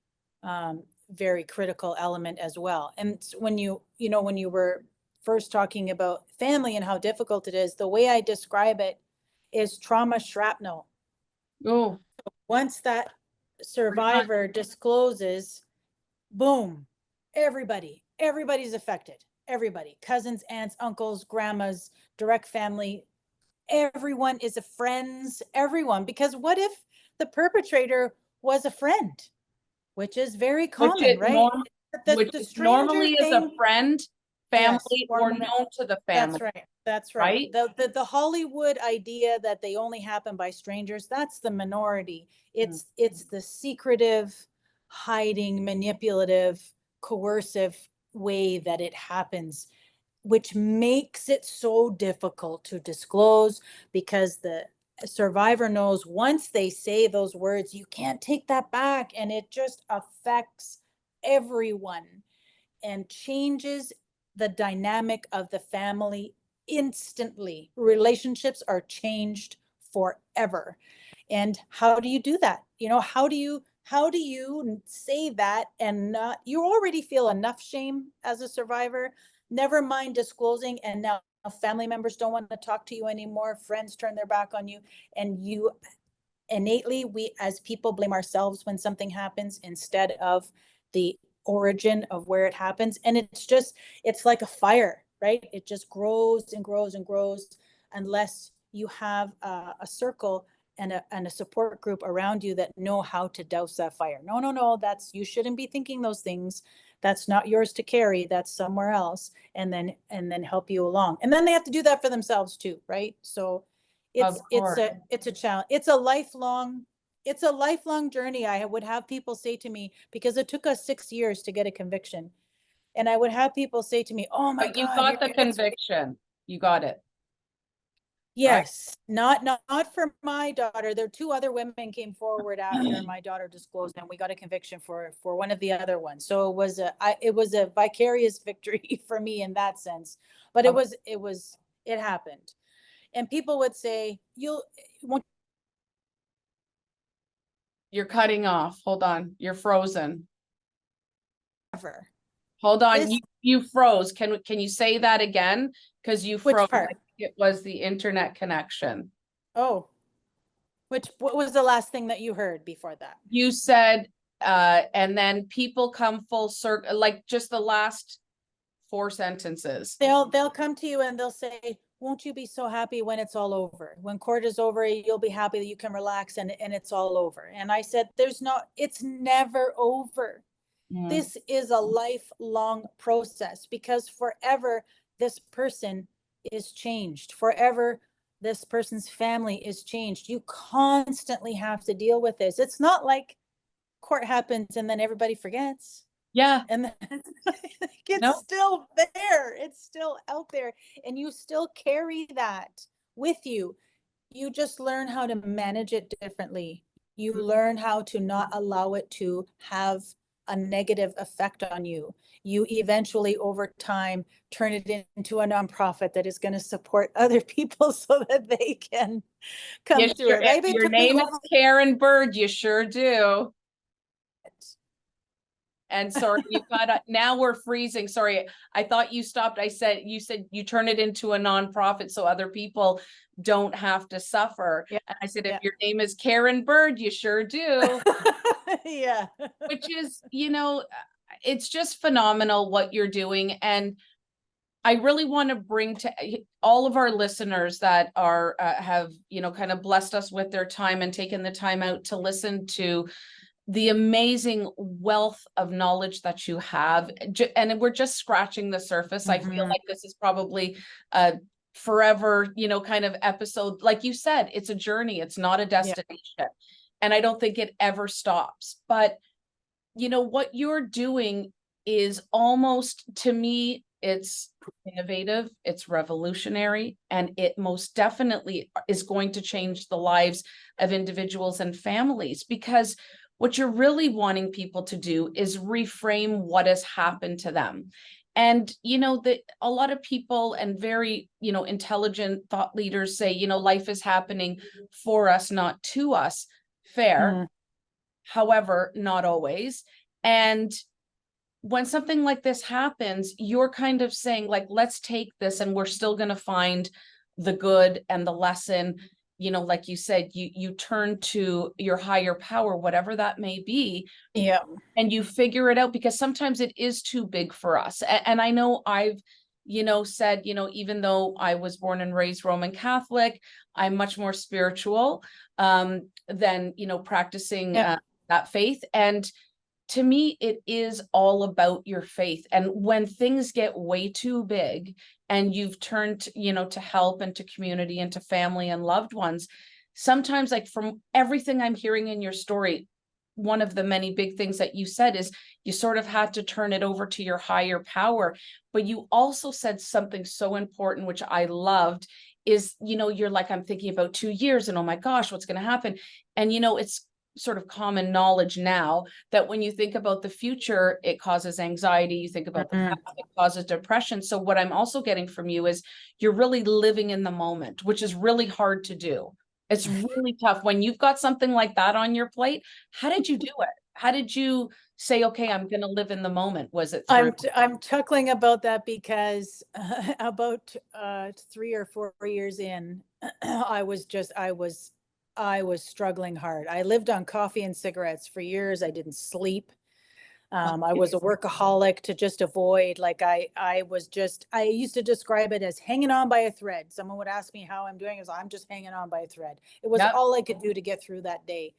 very critical element as well. And when when you were first talking about family and how difficult it is, the way I describe it is trauma shrapnel. Oh, Once that survivor discloses, boom, everybody's affected. Everybody, cousins, aunts, uncles, grandmas, direct family, everyone is a friends, everyone. Because what if the perpetrator was a friend, which is very which common, it right? which The it stranger normally is a thing, friend, yes, family, or known to the family, that's right. That's right. right? The Hollywood idea that they only happen by strangers, that's the minority. It's the secretive, hiding, manipulative, coercive way that it happens, which makes it so difficult to disclose, because the survivor knows once they say those words, you can't take that back, and it just affects everyone and changes the dynamic of the family instantly. Relationships are changed forever. And how do you do that? How do you say that and not, you already feel enough shame as a survivor, never mind disclosing, and now family members don't want to talk to you anymore, friends turn their back on you, and you innately, we as people blame ourselves when something happens instead of the origin of where it happens. And it's like a fire, right? It just grows and grows and grows unless you have a circle and a support group around you that know how to douse that fire. No, you shouldn't be thinking those things. That's not yours to carry. That's somewhere else. And then help you along. And then they have to do that for themselves too, right? So Of course. it's a challenge. It's a lifelong journey. I would have people say to me, because it took us 6 years to get a conviction. And I would have people say to me, oh my But you God, got the conviction. You got it, right? yes, not for my daughter. There 2 other women came forward after my daughter disclosed, and we got a conviction for one of the other ones. So it was a vicarious victory for me in that sense. But it happened. And people would say, won't You're cutting off. Hold on. You're frozen. ever. Hold on. This, You froze. Can you say that again? Because you which froze. I part? think it was the internet connection. Oh, what was the last thing that you heard before that? You said, and then people come full circle, like just the last 4 sentences. They'll come to you and they'll say, won't you be so happy when it's all over? When court is over, you'll be happy that you can relax and it's all over. And I said, it's never over. Mm. This is a lifelong process, because forever this person is changed. Forever this person's family is changed. You constantly have to deal with this. It's not like court happens and then everybody forgets. Yeah. And it's No. still there. It's still out there. And you still carry that with you. You just learn how to manage it differently. You learn how to not allow it to have a negative effect on you. You eventually, over time, turn it into a nonprofit that is going to support other people so that they can come through it. Right? Your name is Karen Bird. You sure do. And sorry, you got now we're freezing. Sorry, I thought you stopped. You said you turn it into a nonprofit so other people don't have to suffer. Yeah. And I said, if your name is Karen Bird, you sure do. Yeah. Which is, it's just phenomenal what you're doing. And I really want to bring to all of our listeners that are have, kind of blessed us with their time and taken the time out to listen to the amazing wealth of knowledge that you have. And we're just scratching the surface. I feel like this is probably a forever, kind of episode. Like you said, it's a journey. It's not a destination. Yeah. And I don't think it ever stops. But, what you're doing is almost, to me, it's innovative, it's revolutionary, and it most definitely is going to change the lives of individuals and families, because what you're really wanting people to do is reframe what has happened to them. And, that a lot of people and very, intelligent thought leaders say, life is happening for us, not to us. Fair. Mm. However, not always. And when something like this happens, you're kind of saying, like, let's take this and we're still going to find the good and the lesson. Like you said, you turn to your higher power, whatever that may be, Yeah. and you figure it out, because sometimes it is too big for us. And I know I've, said, even though I was born and raised Roman Catholic, I'm much more spiritual than, practicing Yeah. that faith. And to me, it is all about your faith. And when things get way too big and you've turned, to help and to community and to family and loved ones, sometimes, like, from everything I'm hearing in your story, one of the many big things that you said is you sort of had to turn it over to your higher power. But you also said something so important, which I loved, is, you're like, I'm thinking about 2 years and oh my gosh, what's going to happen? And, it's sort of common knowledge now that when you think about the future, it causes anxiety. You think about the past, it causes depression. So what I'm also getting from you is you're really living in the moment, which is really hard to do. It's really tough when you've got something like that on your plate. How did you do it? How did you say, okay, I'm going to live in the moment? Was it through? I'm chuckling about that because about 3 or 4 years in, I was struggling hard. I lived on coffee and cigarettes for years. I didn't sleep. I was a workaholic to just avoid, like I used to describe it as hanging on by a thread. Someone would ask me how I'm doing, as I'm just hanging on by a thread. It was Yep. all I could do to get through that day.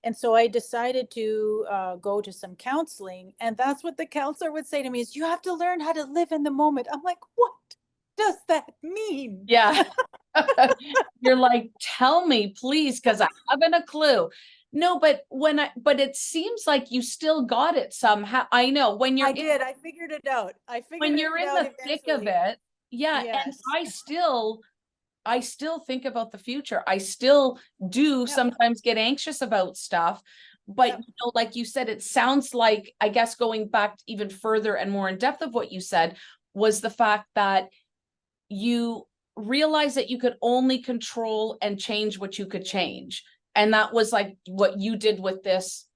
And so I decided to go to some counseling. And that's what the counselor would say to me is, you have to learn how to live in the moment. I'm like, what does that mean? Yeah. You're like, tell me, please, because I haven't a clue. No, but but it seems like you still got it somehow. I know when you're I did. I figured it out. when you're in the thick of it. Yeah. And Yes. I still think about the future. I still do Yep. sometimes get anxious about stuff. But, Yep. like you said, it sounds like, I guess, going back even further and more in depth of what you said was the fact that you realize that you could only control and change what you could change. And that was like what you did with this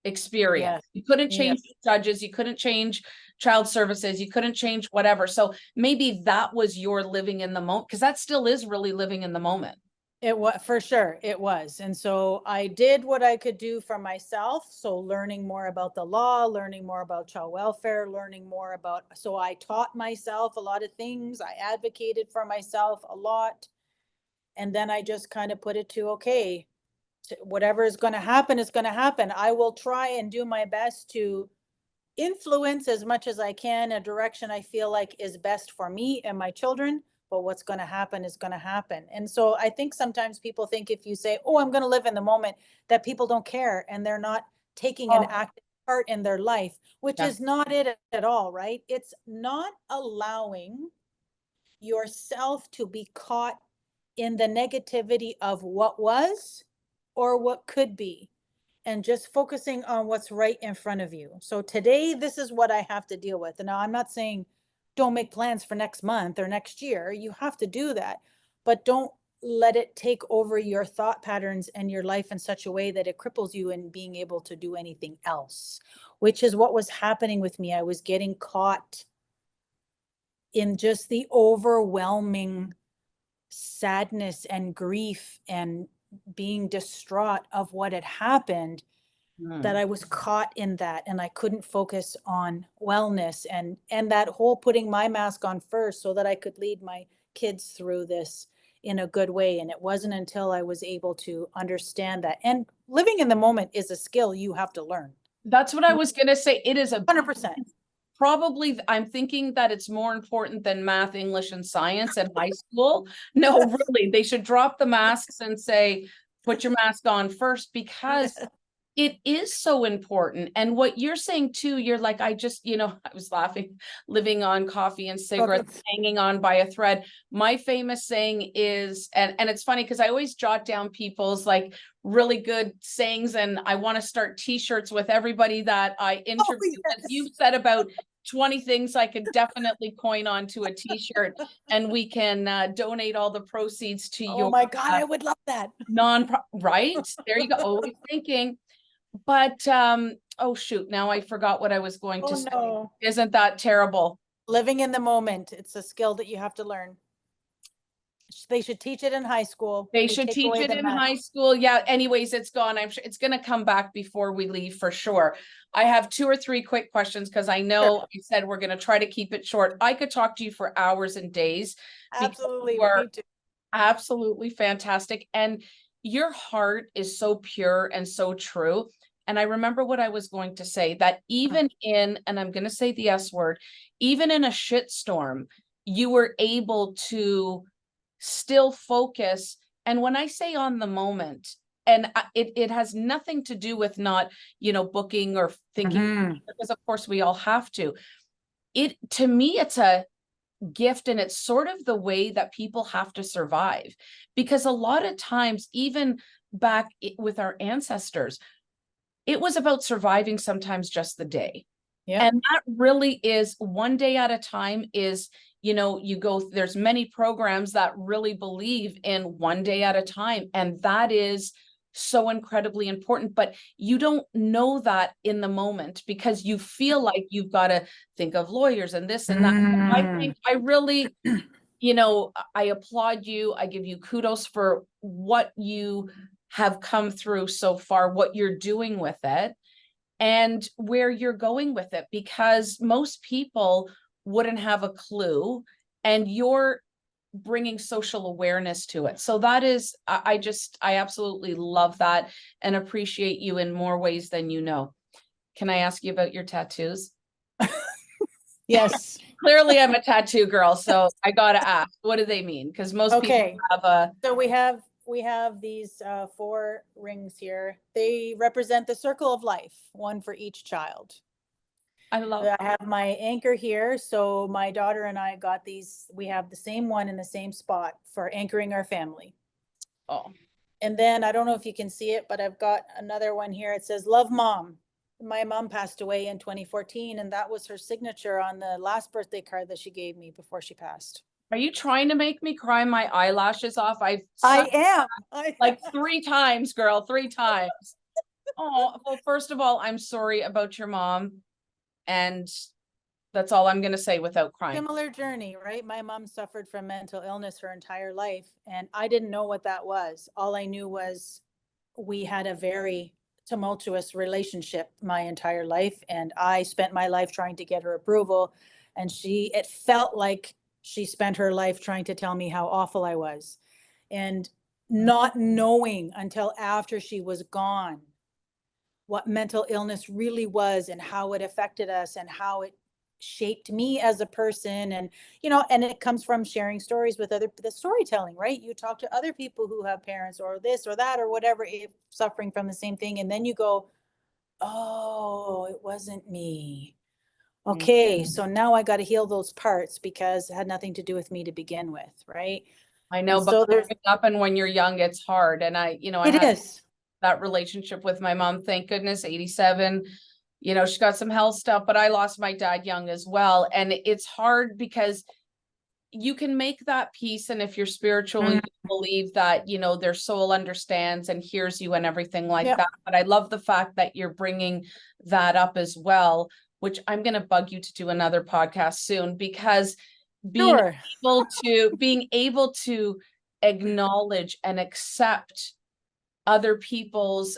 experience. Yes. You couldn't change Yes. judges, you couldn't change child services, you couldn't change whatever. So maybe that was your living in the moment, because that still is really living in the moment. It was, for sure, it was. And so I did what I could do for myself. So learning more about the law, learning more about child welfare, learning more about, so I taught myself a lot of things. I advocated for myself a lot. And then I just kind of put it to, okay, whatever is going to happen is going to happen. I will try and do my best to influence as much as I can a direction I feel like is best for me and my children. But what's going to happen is going to happen. And so I think sometimes people think if you say, oh, I'm going to live in the moment, that people don't care and they're not taking an active part in their life, which is not it at all, right? It's not allowing yourself to be caught in the negativity of what was or what could be, and just focusing on what's right in front of you. So today, this is what I have to deal with. And now I'm not saying don't make plans for next month or next year. You have to do that, but don't let it take over your thought patterns and your life in such a way that it cripples you in being able to do anything else, which is what was happening with me. I was getting caught in just the overwhelming sadness and grief and being distraught of what had happened, that I was caught in that, and I couldn't focus on wellness and that whole putting my mask on first so that I could lead my kids through this in a good way. And it wasn't until I was able to understand that. And living in the moment is a skill you have to learn. That's what I was going to say. It is 100%. Probably, I'm thinking that it's more important than math, English, and science in high school. No, really, they should drop the masks and say, put your mask on first, because it is so important. And what you're saying too, you're like, I was laughing, living on coffee and cigarettes, hanging on by a thread. My famous saying is, and it's funny because I always jot down people's like really good sayings, and I want to start t-shirts with everybody that I interview. Yes. As you've said about 20 things I could definitely coin onto a t-shirt, and we can donate all the proceeds to Oh your my God, I would love that. right? There you go. Always thinking. But oh shoot, now I forgot what I was going to Oh say. no. Isn't that terrible? Living in the moment. It's a skill that you have to learn. They should teach it in high school. They should take teach away it the in math. high school. Yeah, anyways, it's gone. I'm sure it's going to come back before we leave for sure. I have 2 or 3 quick questions because I know Sure. you said we're going to try to keep it short. I could talk to you for hours and days because Absolutely. you are Me too. absolutely fantastic. And your heart is so pure and so true. And I remember what I was going to say, that even in, and I'm going to say the S word, even in a shitstorm, you were able to still focus. And when I say on the moment, and it has nothing to do with not, booking or thinking, because of course we all have to. To me, it's a gift, and it's sort of the way that people have to survive, because a lot of times, even back with our ancestors, it was about surviving sometimes just the day. Yeah. And that really is one day at a time. Is there's many programs that really believe in one day at a time, and that is so incredibly important. But you don't know that in the moment because you feel like you've got to think of lawyers and this and that. I think I really, I applaud you. I give you kudos for what you have come through so far, what you're doing with it, and where you're going with it, because most people wouldn't have a clue, and you're bringing social awareness to it. So that is, I absolutely love that and appreciate you in more ways than you know. Can I ask you about your tattoos? Yes. Clearly I'm a tattoo girl, so I gotta ask, what do they mean? Because most people Okay. have a, So we have these 4 rings here. They represent the circle of life, one for each child. I love, I have my anchor here. So my daughter and I got these. We have the same one in the same spot for anchoring our family. oh, And then I don't know if you can see it, but I've got another one here. It says "Love Mom." My mom passed away in 2014, and that was her signature on the last birthday card that she gave me before she passed. are you trying to make me cry my eyelashes off? I am. Like 3 times, girl, 3 times. Oh, well, first of all, I'm sorry about your mom. And that's all I'm going to say without crying. Similar journey, right? My mom suffered from mental illness her entire life, and I didn't know what that was. All I knew was we had a very tumultuous relationship my entire life, and I spent my life trying to get her approval, and it felt like she spent her life trying to tell me how awful I was, and not knowing until after she was gone what mental illness really was and how it affected us and how it shaped me as a person. And and it comes from sharing stories with the storytelling, right? You talk to other people who have parents or this or that or whatever, suffering from the same thing, and then you go, oh, it wasn't me. Okay, so now I got to heal those parts because it had nothing to do with me to begin with, right? I know, And but so there's growing up and when you're young, it's hard. And I it had is. that relationship with my mom, thank goodness, 87. She got some health stuff, but I lost my dad young as well. And it's hard because you can make that peace. And if you're spiritual, you believe that, their soul understands and hears you and everything like Yeah. that. But I love the fact that you're bringing that up as well, which I'm going to bug you to do another podcast soon, because being Sure. being able to acknowledge and accept other people's,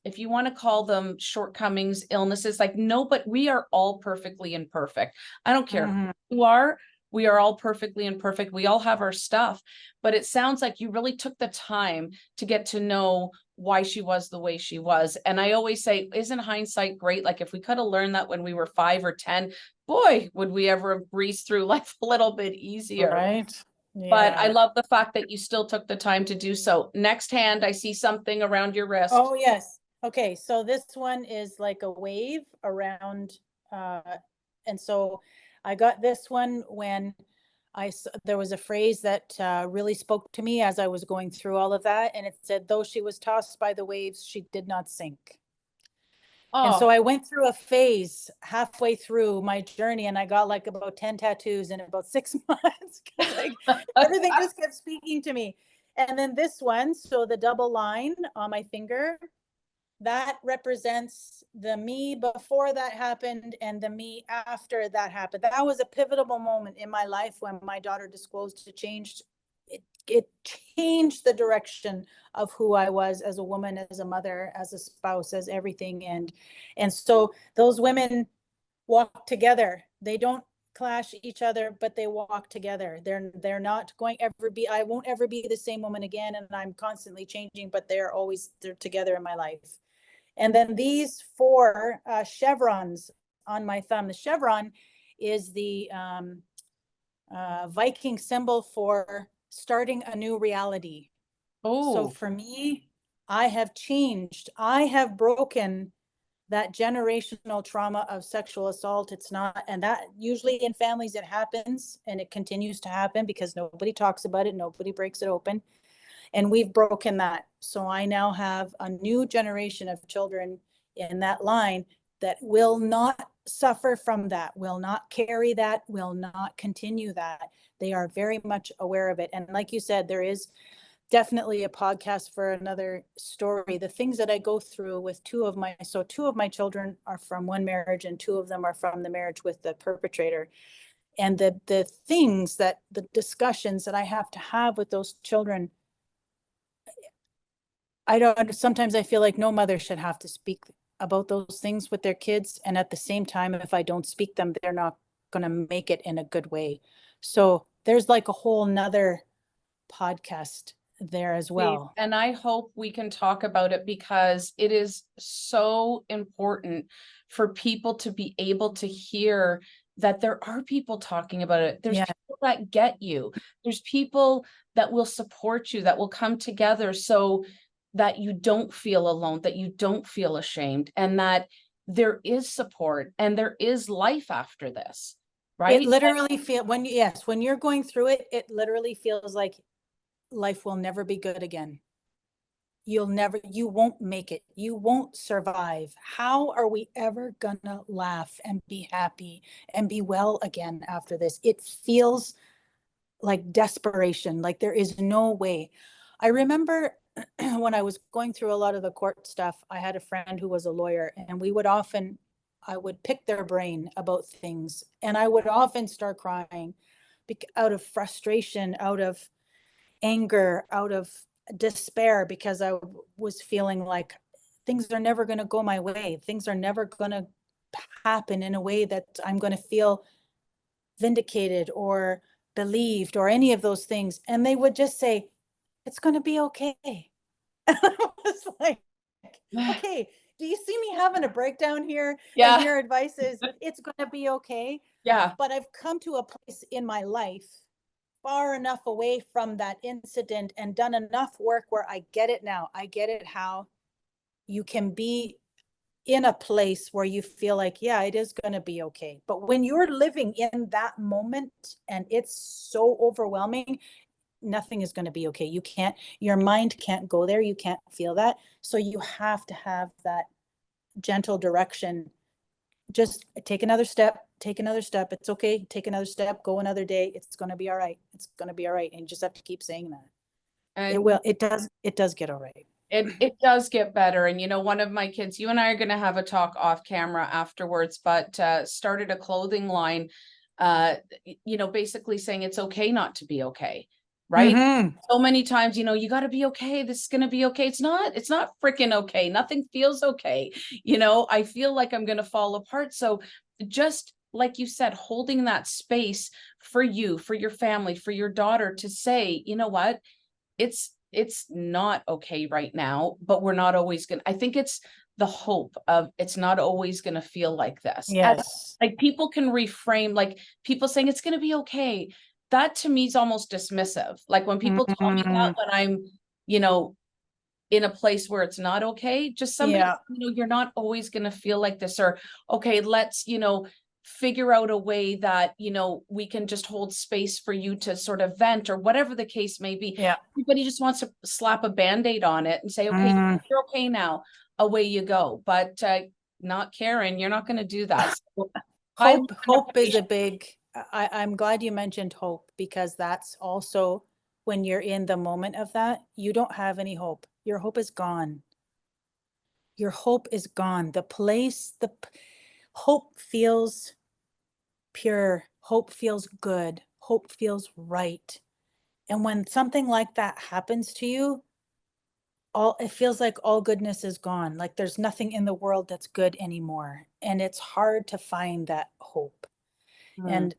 if you want to call them shortcomings, illnesses, like, no, but we are all perfectly imperfect. I don't care who you are. We are all perfectly imperfect. We all have our stuff, but it sounds like you really took the time to get to know why she was the way she was. And I always say, isn't hindsight great? Like, if we could have learned that when we were 5 or 10, boy, would we ever have breezed through life a little bit easier. Right. But I Yeah. love the fact that you still took the time to do so. Next hand, I see something around your wrist. Oh, yes. Okay, so this one is like a wave around, and so I got this one when there was a phrase that really spoke to me as I was going through all of that, and it said, "Though she was tossed by the waves, she did not sink." And so Oh, I went through a phase halfway through my journey, and I got like about 10 tattoos in about 6 months because like everything just kept speaking to me. And then this one, so the double line on my finger, that represents the me before that happened and the me after that happened. That was a pivotal moment in my life when my daughter disclosed to change. It changed the direction of who I was as a woman, as a mother, as a spouse, as everything. And so those women walk together. They don't clash each other, but they walk together. They're not going ever be, I won't ever be the same woman again, and I'm constantly changing, but they're together in my life. And then these four chevrons on my thumb. The chevron is the Viking symbol for starting a new reality. So oh, for me, I have changed. I have broken that generational trauma of sexual assault. It's not, and that usually in families it happens and it continues to happen because nobody talks about it, nobody breaks it open. And we've broken that. So I now have a new generation of children in that line that will not suffer from that, will not carry that, will not continue that. They are very much aware of it. And like you said, there is definitely a podcast for another story. The things that I go through with two of my children are from one marriage and two of them are from the marriage with the perpetrator. And the things that the discussions that I have to have with those children, I don't, sometimes I feel like no mother should have to speak about those things with their kids. And at the same time, if I don't speak them, they're not going to make it in a good way. So there's like a whole nother podcast there as well. and I hope we can talk about it because it is so important for people to be able to hear that there are people talking about it. There's Yeah. people that get you. There's people that will support you, that will come together so that you don't feel alone, that you don't feel ashamed, and that there is support and there is life after this, It right? literally feel when yes, when you're going through it, it literally feels like life will never be good again. You won't make it. You won't survive. How are we ever gonna laugh and be happy and be well again after this? It feels like desperation, like there is no way. I remember when I was going through a lot of the court stuff, I had a friend who was a lawyer, and I would pick their brain about things, and I would often start crying out of frustration, out of anger, out of despair, because I was feeling like things are never going to go my way. Things are never going to happen in a way that I'm going to feel vindicated or believed or any of those things. And they would just say, it's going to be okay. And I was like, okay, do you see me having a breakdown here? And Yeah, your advice is it's going to be okay. yeah. But I've come to a place in my life far enough away from that incident and done enough work where I get it now. I get it how you can be in a place where you feel like, yeah, it is going to be okay. But when you're living in that moment and it's so overwhelming, nothing is going to be okay. You can't, your mind can't go there. You can't feel that. So you have to have that gentle direction. Just take another step, take another step. It's okay. Take another step, go another day. It's going to be all right. It's going to be all right. And you just have to keep saying that. And It does get all right. it does get better. And one of my kids, you and I are going to have a talk off camera afterwards, but started a clothing line, basically saying it's okay not to be okay. Right. Mm-hmm. So many times, you got to be okay. This is going to be okay. It's not freaking okay. Nothing feels okay. I feel like I'm going to fall apart. So just like you said, holding that space for you, for your family, for your daughter to say, you know what, it's not okay right now, but we're not always gonna, I think it's the hope of it's not always gonna feel like this. And Yes. like people can reframe, like people saying it's gonna be okay. That to me is almost dismissive. Like when people tell me that Mm-hmm. when I'm, you know, in a place where it's not okay, just somebody, Yeah. you're not always going to feel like this, or, okay, let's, figure out a way that, we can just hold space for you to sort of vent or whatever the case may be. Yeah. Everybody just wants to slap a band-aid on it and say, okay, Mm, you're okay now, away you go. But not Karen, you're not going to do that. So I Hope is a big, I'm glad you mentioned hope, because that's also when you're in the moment of that, you don't have any hope. Your hope is gone. Your hope is gone. Hope feels pure. Hope feels good. Hope feels right. And when something like that happens to you, it feels like all goodness is gone. Like there's nothing in the world that's good anymore. And it's hard to find that hope. And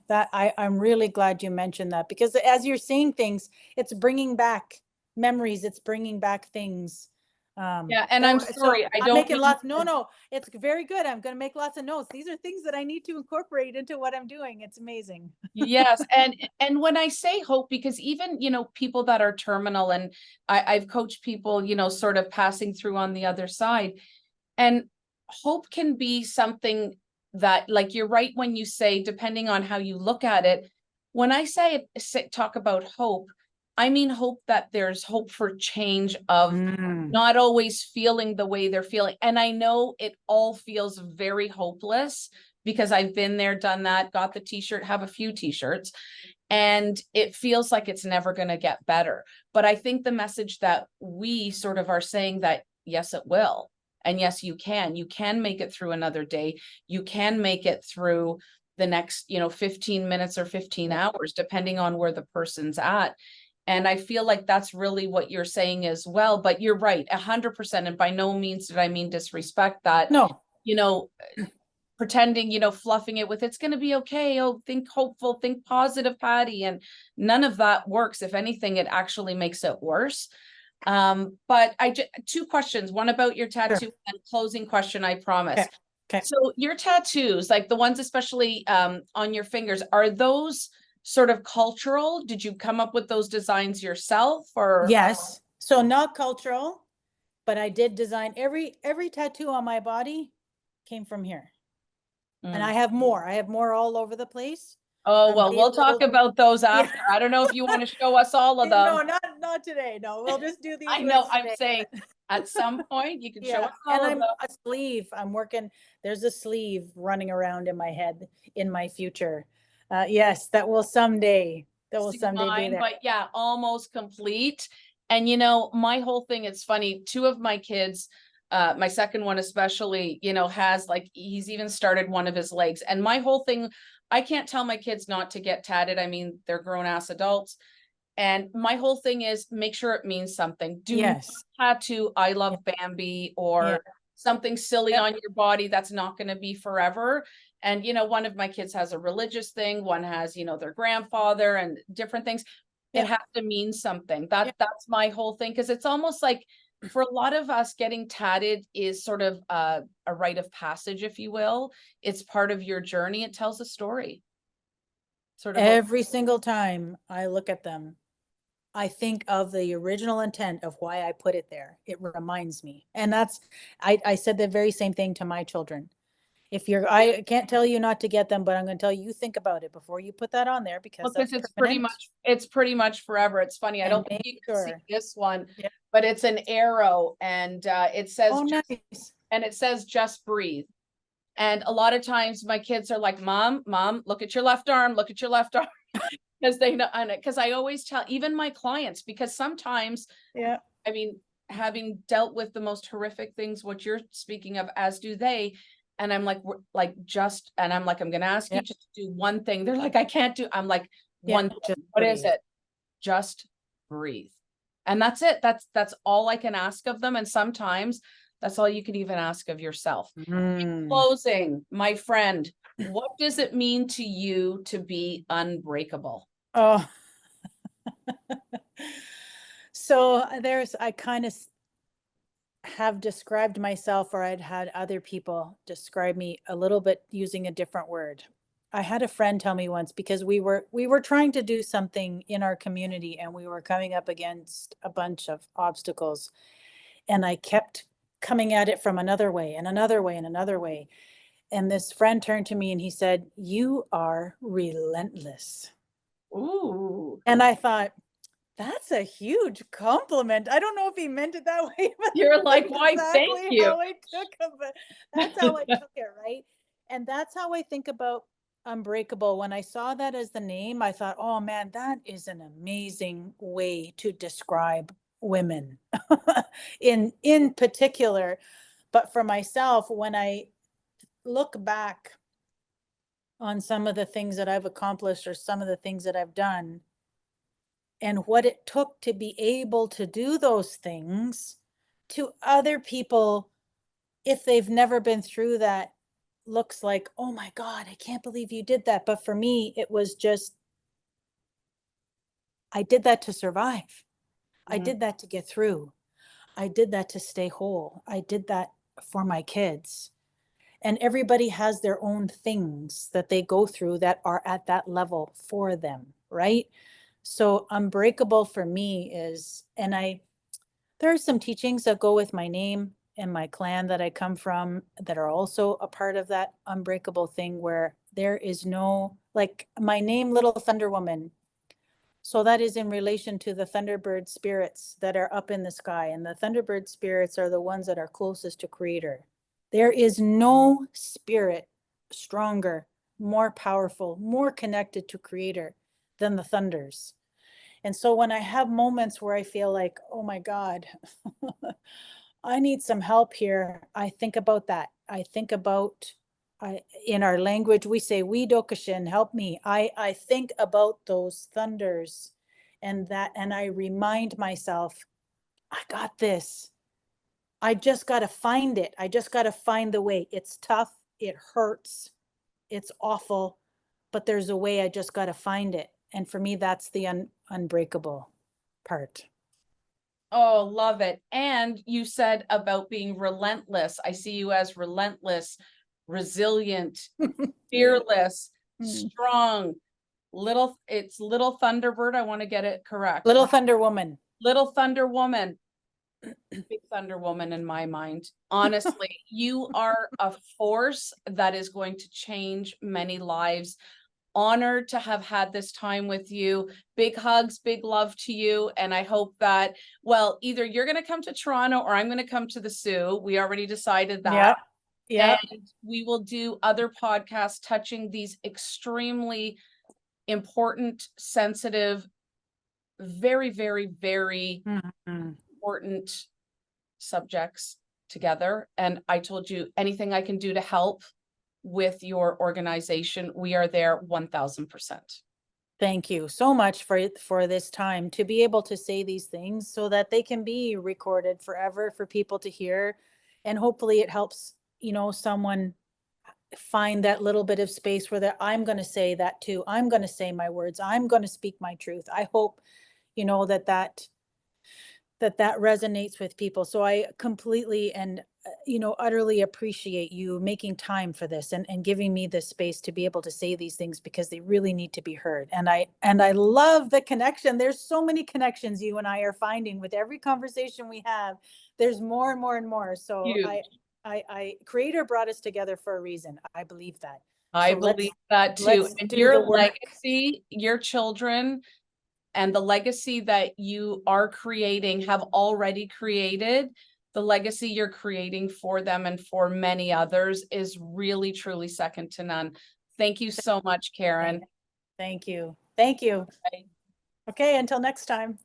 that I'm really glad you mentioned that, because as you're seeing things, it's bringing back memories, it's bringing back things. Yeah, and I'm sorry, I I'm don't making mean lots. No, it's very good. I'm going to make lots of notes. These are things that I need to incorporate into what I'm doing. It's amazing. Yes, and when I say hope, because even, you know, people that are terminal, and I've coached people, you know, sort of passing through on the other side, and hope can be something that, like, you're right when you say, depending on how you look at it, when I talk about hope, I mean hope that there's hope for change of not always feeling the way they're feeling. And I know it all feels very hopeless, because I've been there, done that, got the t-shirt, have a few t-shirts, and it feels like it's never going to get better. But I think the message that we sort of are saying that, yes, it will. And yes, you can make it through another day. You can make it through the next, you know, 15 minutes or 15 hours, depending on where the person's at. And I feel like that's really what you're saying as well. But you're right, 100%. And by no means did I mean disrespect that. No, You know, pretending, you know, fluffing it with, it's going to be okay. Oh, think hopeful, think positive, Patty. And none of that works. If anything, it actually makes it worse. But two questions, one about your tattoo, and closing question, I promise. Okay. So your tattoos, like the ones especially on your fingers, are those sort of cultural? Did you come up with those designs yourself, or? Yes. So not cultural, but I did design every tattoo on my body came from here. And I have more. I have more all over the place. Oh, well, we'll talk about those after. Yeah. I don't know if you want to show us all of them. No, not today. No, we'll just do these. I know, ones I'm today. saying at some point you can show Yeah, us all and of I'm them. a sleeve. I'm working. There's a sleeve running around in my head in my future. Yes, that will someday. That will See someday be mine, there. but yeah, almost complete. And you know, my whole thing, it's funny, two of my kids, my second one especially, you know, has, like, he's even started one of his legs. And my whole thing, I can't tell my kids not to get tatted. I mean, they're grown ass adults. And my whole thing is, make sure it means something. Do not Yes. tattoo I love Bambi or something silly on your body that's not going to be forever. And, you know, one of my kids has a religious thing, one has, you know, their grandfather and different things. It has to mean something. That's my whole thing. Cause it's almost like, for a lot of us, getting tatted is sort of a rite of passage, if you will. It's part of your journey. It tells a story. Sort of Every single time I look at them, I think of the original intent of why I put it there. It reminds me. And I said the very same thing to my children. I can't tell you not to get them, but I'm going to tell you, think about it before you put that on there, because because that's it's permanent. pretty much forever. It's funny. I And don't think you make can see sure. this one, Yeah. but it's an arrow, and it says, Oh, nice. and it says, just breathe. And a lot of times my kids are like, mom, look at your left arm, look at your left arm. Because they know, and because I always tell even my clients, because sometimes, Yeah. I mean, having dealt with the most horrific things, what you're speaking of, as do they. And I'm like, we're like, and I'm like, I'm going to ask you just to do one thing. They're like, I can't do. I'm like, one thing. What is it? Just breathe. And that's it. That's all I can ask of them. And sometimes that's all you can even ask of yourself. In closing, my friend, what does it mean to you to be unbreakable? Oh. So I kind of have described myself, or I'd had other people describe me a little bit using a different word. I had a friend tell me once, because we were trying to do something in our community and we were coming up against a bunch of obstacles, and I kept coming at it from another way and another way and another way. And this friend turned to me and he said, "You are relentless." Ooh. And I thought, That's a huge compliment. I don't know if he meant it that way, but You're like, that's why, thank exactly you. how I took it. But that's how I took it, right? And that's how I think about Unbreakable. When I saw that as the name, I thought, oh man, that is an amazing way to describe women in particular. But for myself, when I look back on some of the things that I've accomplished or some of the things that I've done, and what it took to be able to do those things, to other people, if they've never been through that, looks like, oh my God, I can't believe you did that. But for me, it was just, I did that to survive. I Mhm. did that to get through. I did that to stay whole. I did that for my kids. And everybody has their own things that they go through that are at that level for them, right? So Unbreakable for me is, and there are some teachings that go with my name and my clan that I come from that are also a part of that Unbreakable thing, where there is no, like my name, Little Thunder Woman. So that is in relation to the Thunderbird spirits that are up in the sky. And the Thunderbird spirits are the ones that are closest to Creator. There is no spirit stronger, more powerful, more connected to Creator than the thunders. And so when I have moments where I feel like, oh my God, I need some help here, I think about that. I think about, in our language, we say, we dokashin, help me. I think about those thunders and that, and I remind myself, I got this. I just got to find it. I just got to find the way. It's tough. It hurts. It's awful, but there's a way. I just got to find it. And for me, that's the unbreakable part. Oh, love it. And you said about being relentless. I see you as relentless, resilient, fearless, Mm. strong, it's little Thunderbird. I want to get it correct. Little Thunder Woman. Little Thunder Woman. Big Thunder Woman in my mind. Honestly, you are a force that is going to change many lives. Honored to have had this time with you. Big hugs, big love to you. And I hope that, well, either you're going to come to Toronto or I'm going to come to the Sioux. We already decided that. Yep. Yep. And we will do other podcasts touching these extremely important, sensitive, very, very, very Mhm. important subjects together. And I told you, anything I can do to help with your organization, we are there 1000%. Thank you so much for this time to be able to say these things so that they can be recorded forever for people to hear. And hopefully it helps, someone find that little bit of space where I'm going to say that too. I'm going to say my words. I'm going to speak my truth. I hope, that resonates with people. So I completely and utterly appreciate you making time for this and giving me this space to be able to say these things, because they really need to be heard. And I love the connection. There's so many connections you and I are finding with every conversation we have. There's more and more and more. So Huge. I Creator brought us together for a reason. I believe that. I So believe that too. let's And do the your work. legacy, your children, and the legacy that you are creating, have already created, the legacy you're creating for them and for many others is really, truly second to none. Thank you so much, Karen. Thank you. Thank you. Okay, until next time.